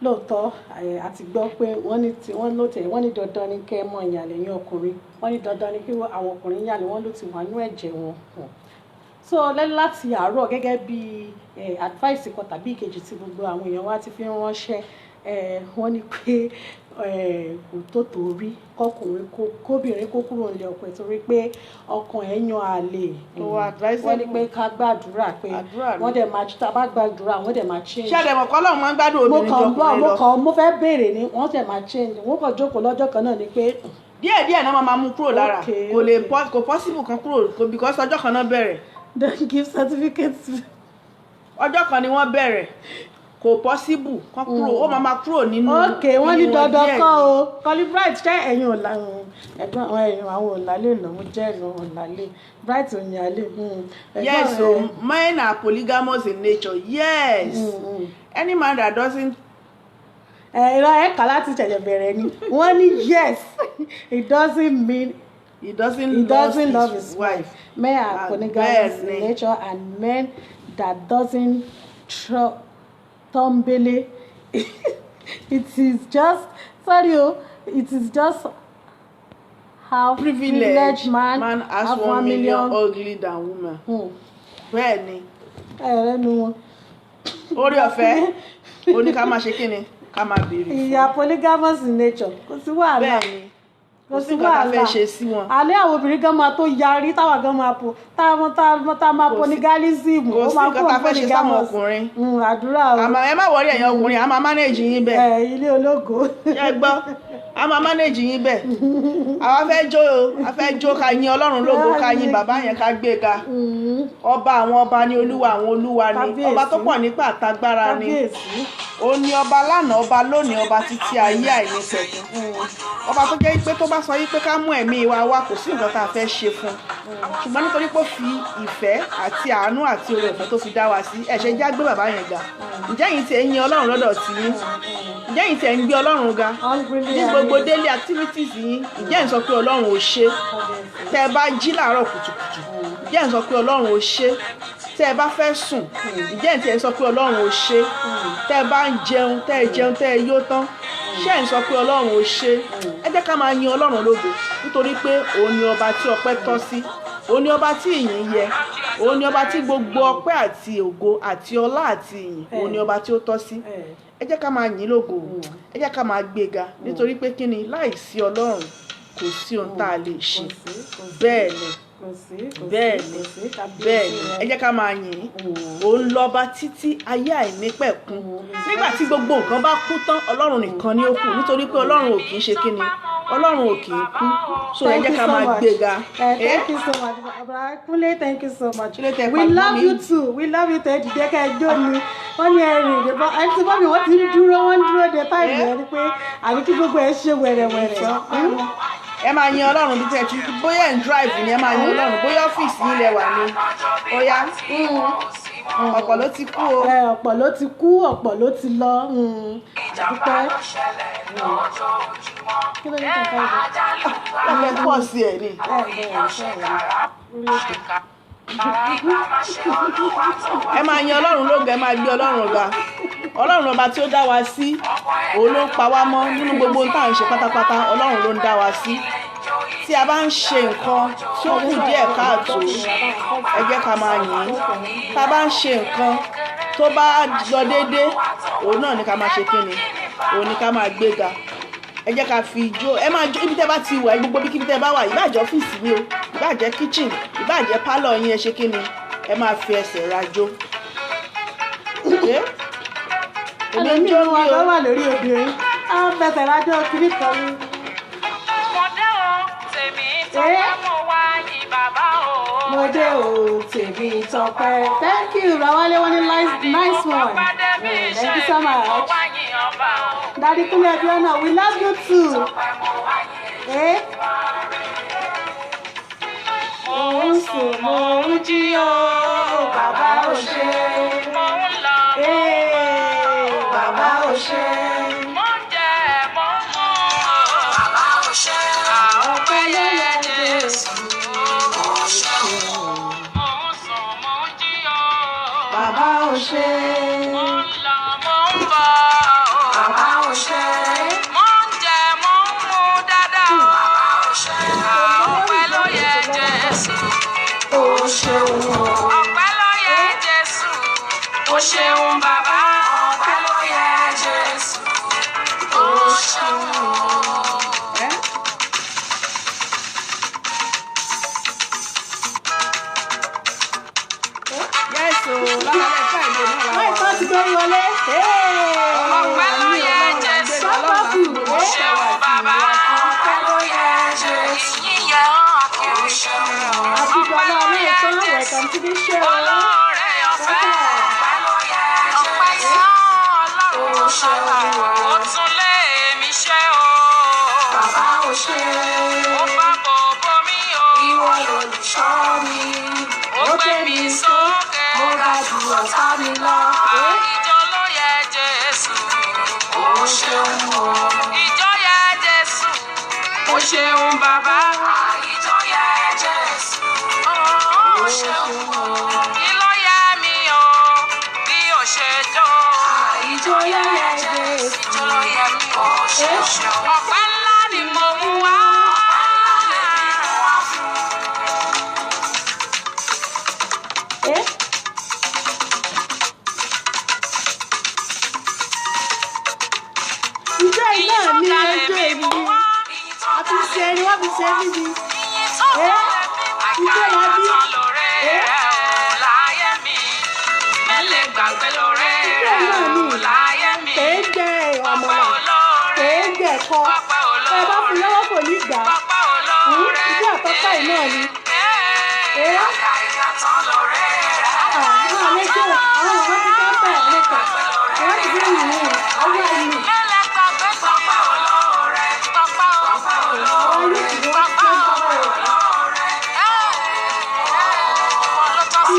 lóòótọ́ àti gbọ́ pé wọ́n ní dandan ni kẹ́ ẹ mọ ìyàlẹ̀ yín ọkùnrin wọ́n ní dandan ni kí àwọn ọkùnrin yàlẹ̀ wọ́n ló ti wà nú ẹ̀jẹ̀ wọn so lẹ́nu láti àárọ̀ gẹ́gẹ́ bí advice kan tàbí ìkejì tí gbogbo àwọn èèyàn wa ti fi ń ránṣẹ́ wọ́n ní pé kò tó torí kọkùnrin kóbìnrin kó kúrò nílé ọkọ ẹ̀ torí pé ọkàn ẹ̀ yan àlè Tó wà advisable. wọ́n ní pé ká gbàdúrà pé Àdúrà ni. wọ́n dẹ̀ máa tá a bá gbàdúrà wọ́n dẹ̀ máa change ṣé àdẹ̀mọ̀ kọ́ lọ́run máa ń gbádùn mo obìnrin kàn jọ ọkùnrin lọ mo fẹ́ béèrè ni wọ́n dẹ̀ máa change wọ́n kàn jókòó lọ́jọ́ kan náà ni pé díẹ̀díẹ̀ náà máa mú kúrò lára Okay, kò lè okay. kò possible kan kúrò kò because ọjọ́ kan náà bẹ̀rẹ̀ don't give certificate ọjọ́ kan ni wọ́n bẹ̀rẹ̀ kò possible kan kúrò ó máa kúrò nínú ok wọ́n ní nínú dandan díẹ̀ kọ́ ni. o Calibright ṣé ẹ̀yin ò la ẹ̀gbọ́n àwọn ẹ̀yin àwọn ò lálẹ́ lọ mo jẹ́ ìlú ò lálẹ́ Bright ò ní alẹ́ Yes, so men are polygamous in nature. Yes. Any man that doesn't ìrọ̀ ẹ̀ka láti ṣẹ̀ṣẹ̀ bẹ̀rẹ̀ ni wọ́n ní yes it doesn't mean he doesn't he doesn't love his wife wife. men are And polygamous in bẹ́ẹ̀ ni. nature and men that doesn't tombele it is just sorry o it is just how privileged man has 1 million ugly than woman. Bẹ́ẹ̀ ni. ẹ̀rẹ́ nu wọn. Orí ọ̀fẹ́ ó ní ká máa ṣe kí ni ká máa béèrè fún. ìyá polygamous in nature kò sí wàhálà Bẹ́ẹ̀ ni. kò Kò sí nǹkan tá a fẹ́ ṣe sí wọn. alẹ́ àwọn obìnrin gan máa tó yarí táwa gan máa po tá máa Kò sí- polygamism kò sí nǹkan tá a fẹ́ ṣe sáwọn ọkùnrin. àdúrà o Àmọ́ ẹ má wọrí ẹ̀yin ọkùnrin a máa manage yín bẹ́ẹ̀. ilé ológo Ẹ gbọ́ a máa manage yín bẹ́ẹ̀. Àwa fẹ́ jó o a fẹ́ jó ká yin Ọlọ́run lógo ká yin bàbá yẹn ká gbé ga. Ọba àwọn ọba ni olúwa àwọn olúwa ni Kábíyèsí. ọba tó pọ̀ nípa àtagbára ni kábíyèsí ó ní ọba lánàá ọba lónìí ọba títí ayé àìnípẹ̀kun ọba tó jẹ́ pé tó bá sọ yí pé ká mú ẹ̀mí wa wá kò sí nǹkan tá a fẹ́ ṣe fún ṣùgbọ́n nítorí pé ó fi ìfẹ́ àti àánú àti oore ọ̀fẹ́ tó fi dá wa sí ẹ ṣe já gbé bàbá yẹn ga ǹjẹ́ yìí tiẹ̀ ń yin Ọlọ́run lọ́dọ̀ tí yín ǹjẹ́ yìí tiẹ̀ ń gbé Ọlọ́run ga ní gbogbo daily activities yín ǹjẹ́ ẹ̀ ń sọ pé Ọlọ́run ò ṣe tẹ́ ẹ bá jí làárọ̀ kùtùkùtù ǹjẹ́ ẹ̀ ń sọ pé Ọlọ́run ò ṣe tẹ́ ẹ bá fẹ́ sùn ǹjẹ́ ẹ̀ tiẹ̀ ń sọ pé Ọlọ́run ò ṣe tẹ́ ẹ bá ń jẹun tẹ́ ẹ jẹun tẹ́ ẹ yó tán ṣé ẹ̀ ń sọ pé Ọlọ́run ò ṣe ẹ jẹ́ ká máa yin Ọlọ́run lógo nítorí pé òun ni ọba tí ọpẹ́ tọ́ sí òun ni ọba tí ìyìn yẹ òun ni ọba tí gbogbo ọpẹ́ àti ògo àti ọlá àti ìyìn òun ni ọba tí ó tọ́ sí ẹ jẹ́ ká máa yìn lógo ẹ jẹ́ ká máa gbéga nítorí pé kí ni láìsí Ọlọ́run kò sí ohun tá a lè ṣe bẹ́ẹ̀ ni bẹ́ẹ̀ ni bẹ́ẹ̀ ni ẹ jẹ́ ká máa yìn òun lọ́ba títí ayé àìnípẹ̀kun nígbà tí gbogbo nǹkan bá kú tán Ọlọ́run nìkan ni ó kù nítorí pé Ọlọ́run ò kì í ṣe kí ni Ọlọ́run ò kì í kú so ẹ jẹ́ ká máa gbéga. Thank you so much Brother Kunle, thank you so much. Kí ló tẹ We pàdé love mi? you too. We love you too. Ẹ̀dìdẹ́ ká ẹjọ́ ni. Wọ́n ní ẹ̀rìn ìdìbò. Ẹni tí bọ́ọ̀mì wọ́n ti ń dúró, wọ́n ń dúró de táìmù yẹn ni pé àbí kí gbogbo ẹ̀ ṣe wẹ̀rẹ̀wẹ̀rẹ̀. Ẹ máa yin Ọlọ́run bí tẹ́ ti bóyá ẹ̀ ń drive ni ẹ máa yin Ọlọ́run bóyá ọ́fíìsì yín lẹ wà ní ọ̀yá ọ̀pọ̀ ló ti kú o. Ọ̀pọ̀ ló ti kú, ọ̀pọ̀ ló ti lọ. Àdúpẹ́. Kí ló ní kí n fẹ́ gbé? Ọ̀pẹ pọ̀ sí ẹ̀ ni. Ẹ máa yin Ọlọ́run lógo ẹ máa gbé Ọlọ́run ga Ọlọ́run ọba tí ó dá wa sí òun ló ń pa wá mọ́ nínú gbogbo ohun tá à ń ṣe pátápátá Ọlọ́run ló ń dá wa sí tí a bá ń ṣe nǹkan tí ó kù díẹ̀ káàtó ẹ jẹ́ ká máa yìn tá a bá ń ṣe nǹkan tó bá lọ déédéé òun náà ni ká máa ṣe kíni òun ni ká máa gbéga ẹ jẹ́ ká fi ijó ẹ máa jó ibi tẹ́ bá ti wà gbogbo bí kíbi tẹ́ bá wà ìbàjẹ́ ọ́fíìsì ni o ìbàjẹ́ kitchen ìbàjẹ́ pálọ̀ yín ẹ ṣe kíni ẹ máa fi ẹsẹ̀ rajó. èmi ń jó Ẹlòmíì ní wọn o wà lórí obìnrin. Á fẹsẹ̀ rájọ́ kiri kan ní. Mo dé o, tèmi tó Eh? bá mo wá yí bàbá mo dé o tèmi tọpẹ́. Thank you Rawale wọ́n ní nice one. Thank you so much. Daddy Kúnlé Abíọ́nà we love you too. Mo ń sùn mo ń jí o bàbá ò ṣe. Bàbá ò ṣe. Ọpẹ́ ló yẹ Jésù. Bàbá ò ṣe. Bàbá ò ṣe. Ó ṣeun o. Ọpẹ́ ló yẹ Jésù. Ó ṣeun bàbá. Ọpẹ́ ló yẹ Jésù. Ó ṣeun o. Yes o, lálẹ́ Friday náà la wà. Láìpẹ́ ti gbé wọlé. Ọpẹ́ ló yẹ Jésù. Ó ṣeun bàbá. Ọpẹ́ ló yẹ Jésù. Ìyìn yẹ ọ́ kiri ṣeun. Àbíbọ̀lá Ọlọ́ọ̀tán, welcome to the show. Olóore ọ̀fẹ́. Ọpẹ́ ló yẹ Jésù. Ọpẹ́ yọ Ọlọ́run ṣọlá. Ó tún lé mi ṣe o. Bàbá ò ṣe. Ó bá bòbó mi o. Ìwọ lolùṣọ́ mi. Ó gbé mi sókè. Mo ga jù ọ̀tá mi lọ. Ìjọ ló yẹ Jésù. Ó ṣeun o. Ìjọ yẹ Jésù. Ó ṣeun bàbá. Ìjọ yẹ Jésù. Ó ṣeun o. Kí ló yẹ mí o? Bí o ṣe jó. Ìjọ yẹ Jésù. Ìjọ ló yẹ mí o. Ọpẹ́ ńlá ni mo mú wá. Ìjọ iná ní ọjọ́ èmi. A ti ṣe ni wọ́n fi ṣe níbi. Ìjọ la bí. Láyé mi, mẹ́lẹ̀ gbàgbé lórí rẹ̀ láyé mi. Kèé jẹ ọmọlà. Kèé jẹ ẹ̀kọ́. Ẹ bá fi lọ́wọ́ kò ní gbà. Pápá olóore. Ìjọ àkọ́kọ́ iná ni. Ìyàtọ̀ lórí rẹ̀. Àwọn àlejò àwọn ọmọ ti fẹ́ bẹ̀rẹ̀ lẹ́kọ̀ọ́. Àwọn ti fẹ́ yìí ní ọwọ́ ẹni. Mẹ́lẹ̀ gbàgbé pápá olóore. Pápá olóore. Àwọn yóò ti wọ́n ti fẹ́ bọ̀ ọ́. Ìwọ ló tọ́ sí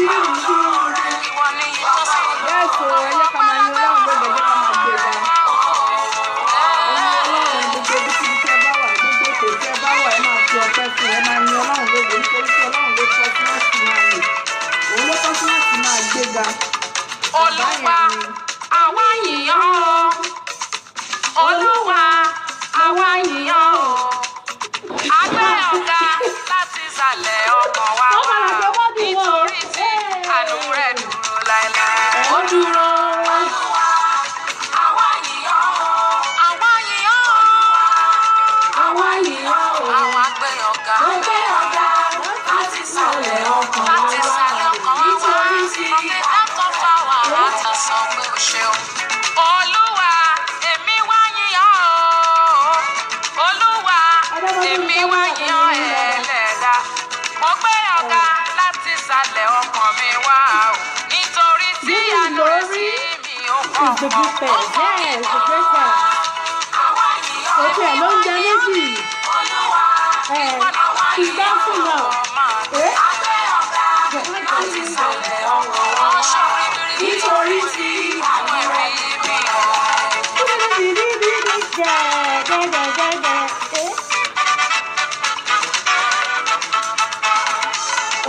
ìwọ ni ìtọ́sí. Yes o, ẹ jẹ́ ká máa yin Ọlọ́run lógo, ẹ jẹ́ ká máa gbé ga. Ọlọ́run gbogbo ibi tí ẹ bá wà, gbogbo ètò tí ẹ bá wà, ẹ máa fi ọpẹ́ fún ẹ máa yin Ọlọ́run lógo nítorí pé Ọlọ́run ló tọ́ sí láti máa yìn. Òun ló tọ́ sí láti máa gbé ga. Olúwa, àwa yìn ọ́ o. Olúwa, àwa yìn ọ́ o. A gbé ọ̀gá láti ìsàlẹ̀ ọkàn wa wá. Nítorí tí àánú rẹ̀ dúró láéláé. Ó dúró. Olúwa, àwa yìn ọ́ o. Àwa yìn ọ́ o. Àwa yìn ọ́ o. Àwa gbé ọ̀gá. Ó gbé ọ̀gá láti ìsàlẹ̀ ọkàn wa. Láti ìsàlẹ̀ ọkàn wa wá. Nítorí tí From the depth of our heart, a sọ pé o ṣeun. Olúwa, èmi wá yìn ọ́ o. Olúwa, èmi wá yìn ọ́ ẹlẹ́dàá. Mo gbé ọ̀gá láti ìsàlẹ̀ ọkàn mi wá o. Nítorí tí àánú rẹ̀ sí mi ó pọ̀ It's the good thing. Yes, the great one. Àwa yìn ọ́. Òkè ló ń jẹ méjì. Olúwa, àwa She's yìn ọ́. dancing now. A gbé ọ̀gá láti ìsàlẹ̀ ọkàn wa wá. Nítorí tí àwọn ẹ̀rí mi ò.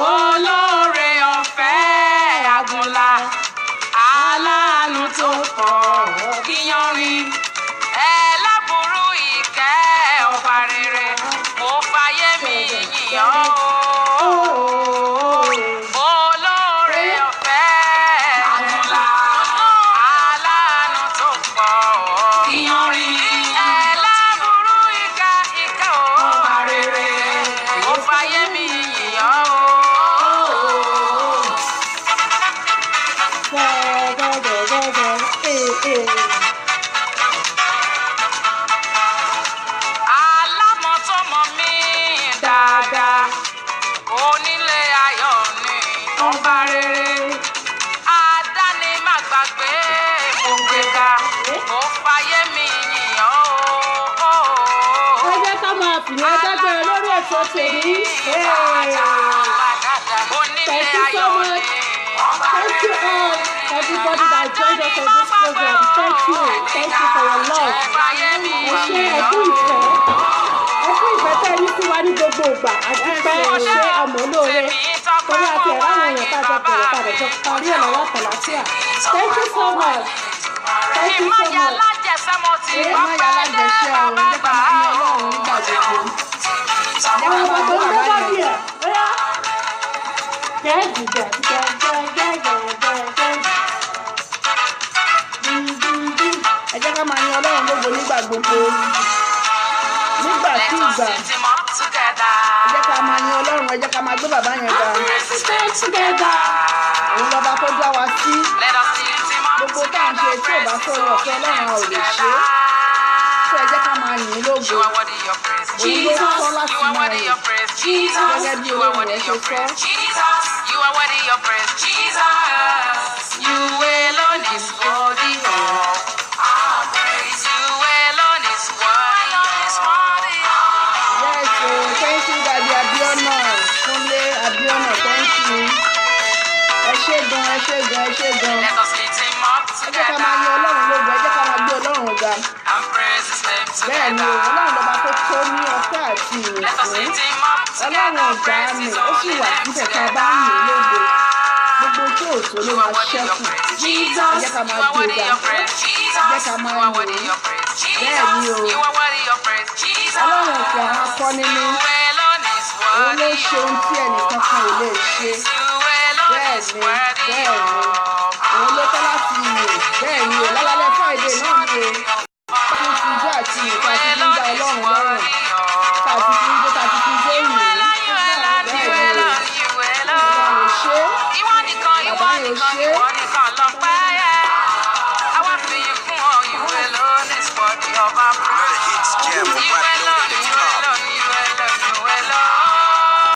Olóore ọ̀fẹ́ àgùnlá, aláàánú tó pọ̀ kíyanrin, ẹlẹ́bùrú ìkẹ́ ọba rere, mo fàyè mi yìn ọ́ o. Olóore ọ̀fẹ́ àgùnlá, gbàgbé mo gbéga mo fàyè mi yìn ọ́ o. ẹ jẹ́ ká máa fìyẹn dágbére lórí ètò tèmi. Thank you so much. Thank you all, everybody that joined us on this program. Thank you for your love. Ẹ ṣé ẹkú ìfẹ́ tẹ́ ẹ ní sí wa ní gbogbo ìgbà àti pé ẹ ṣé ọmọ olóore torí àti ẹ̀rọ àwọn èèyàn tá a jọ bẹ̀rẹ̀ padà jọ parí ẹ̀ lọ́wọ́ àtàlàfíà. Thank you so much. Thank you so much. Má yà lájẹsẹ́ o, jẹ́ ká máa yan Ọlọ́run nígbà gbogbo. Àwọn ọmọ tó ń bá bí ẹ̀ bóyá. Gẹ́gẹ́. Ẹ jẹ́ ká máa yan Ọlọ́run lógo nígbà gbogbo. Nígbà tí ìgbà. Ẹ jẹ́ ká máa yan Ọlọ́run, ẹ jẹ́ ká máa gbé bàbá yẹn ga. Òun lọ́ba tó dá wa sí. Gbogbo tá à ń ṣe tí ò bá sọ̀rọ̀ ọ̀fẹ́ Ọlọ́run a ò lè ṣe é. Ṣé ẹ jẹ́ ká máa yìn ín lógo. Òun ló sọ láti máa yìn. Gẹ́gẹ́ bí olóhùn rẹ̀ ṣe sọ. You are worthy of praise, Jesus. You alone is worthy of our praise. You alone is worthy. Yes, so thank you, Daddy Abiona. Kunle Abiona, thank you. Ẹ ṣé gan. Let us lift him up Ẹ jẹ́ ká together máa yan Ọlọ́run lógo, ẹ jẹ́ ká máa gbé Ọlọ́run ga. and praise his name Bẹ́ẹ̀ ni together. Ọlọ́run lọ́ba tó tó ní ọpẹ́ àti ìyìn Let us fún. lift him up Ọlọ́run together, ọ̀gá praise ni his ó sì holy wà name síbẹ̀ tá a bá ń yìn lógo. Gbogbo tí ò tó ló You máa are worthy of ṣẹ́kù. praise, Ẹ Jesus. jẹ́ ká You máa are gbé worthy ga. of praise, Jesus. Jẹ́ ká máa You are yìn worthy ín. of praise, Bẹ́ẹ̀ ni Jesus. o. You are worthy of praise, Jesus. Ọlọ́run òkè àwọn akọni ni. You alone is Òun ló worthy ṣe ohun tí ẹnìkan kan ò lè ṣe. You alone is worthy Bẹ́ẹ̀ ni. Òun ló tọ́ láti yìn. Bẹ́ẹ̀ ni o, lálálẹ́ Friday náà ni o. Tí ń fi ijó àti ìta ti fi ń dá Ọlọ́run lọ́rùn. Tá a ti fi ń jó, tá a ti fi ń jó yìn. Bẹ́ẹ̀ ni o. Ọlọ́run ò ṣe é. Bàbá yẹn ò ṣe é. Let it hit jam right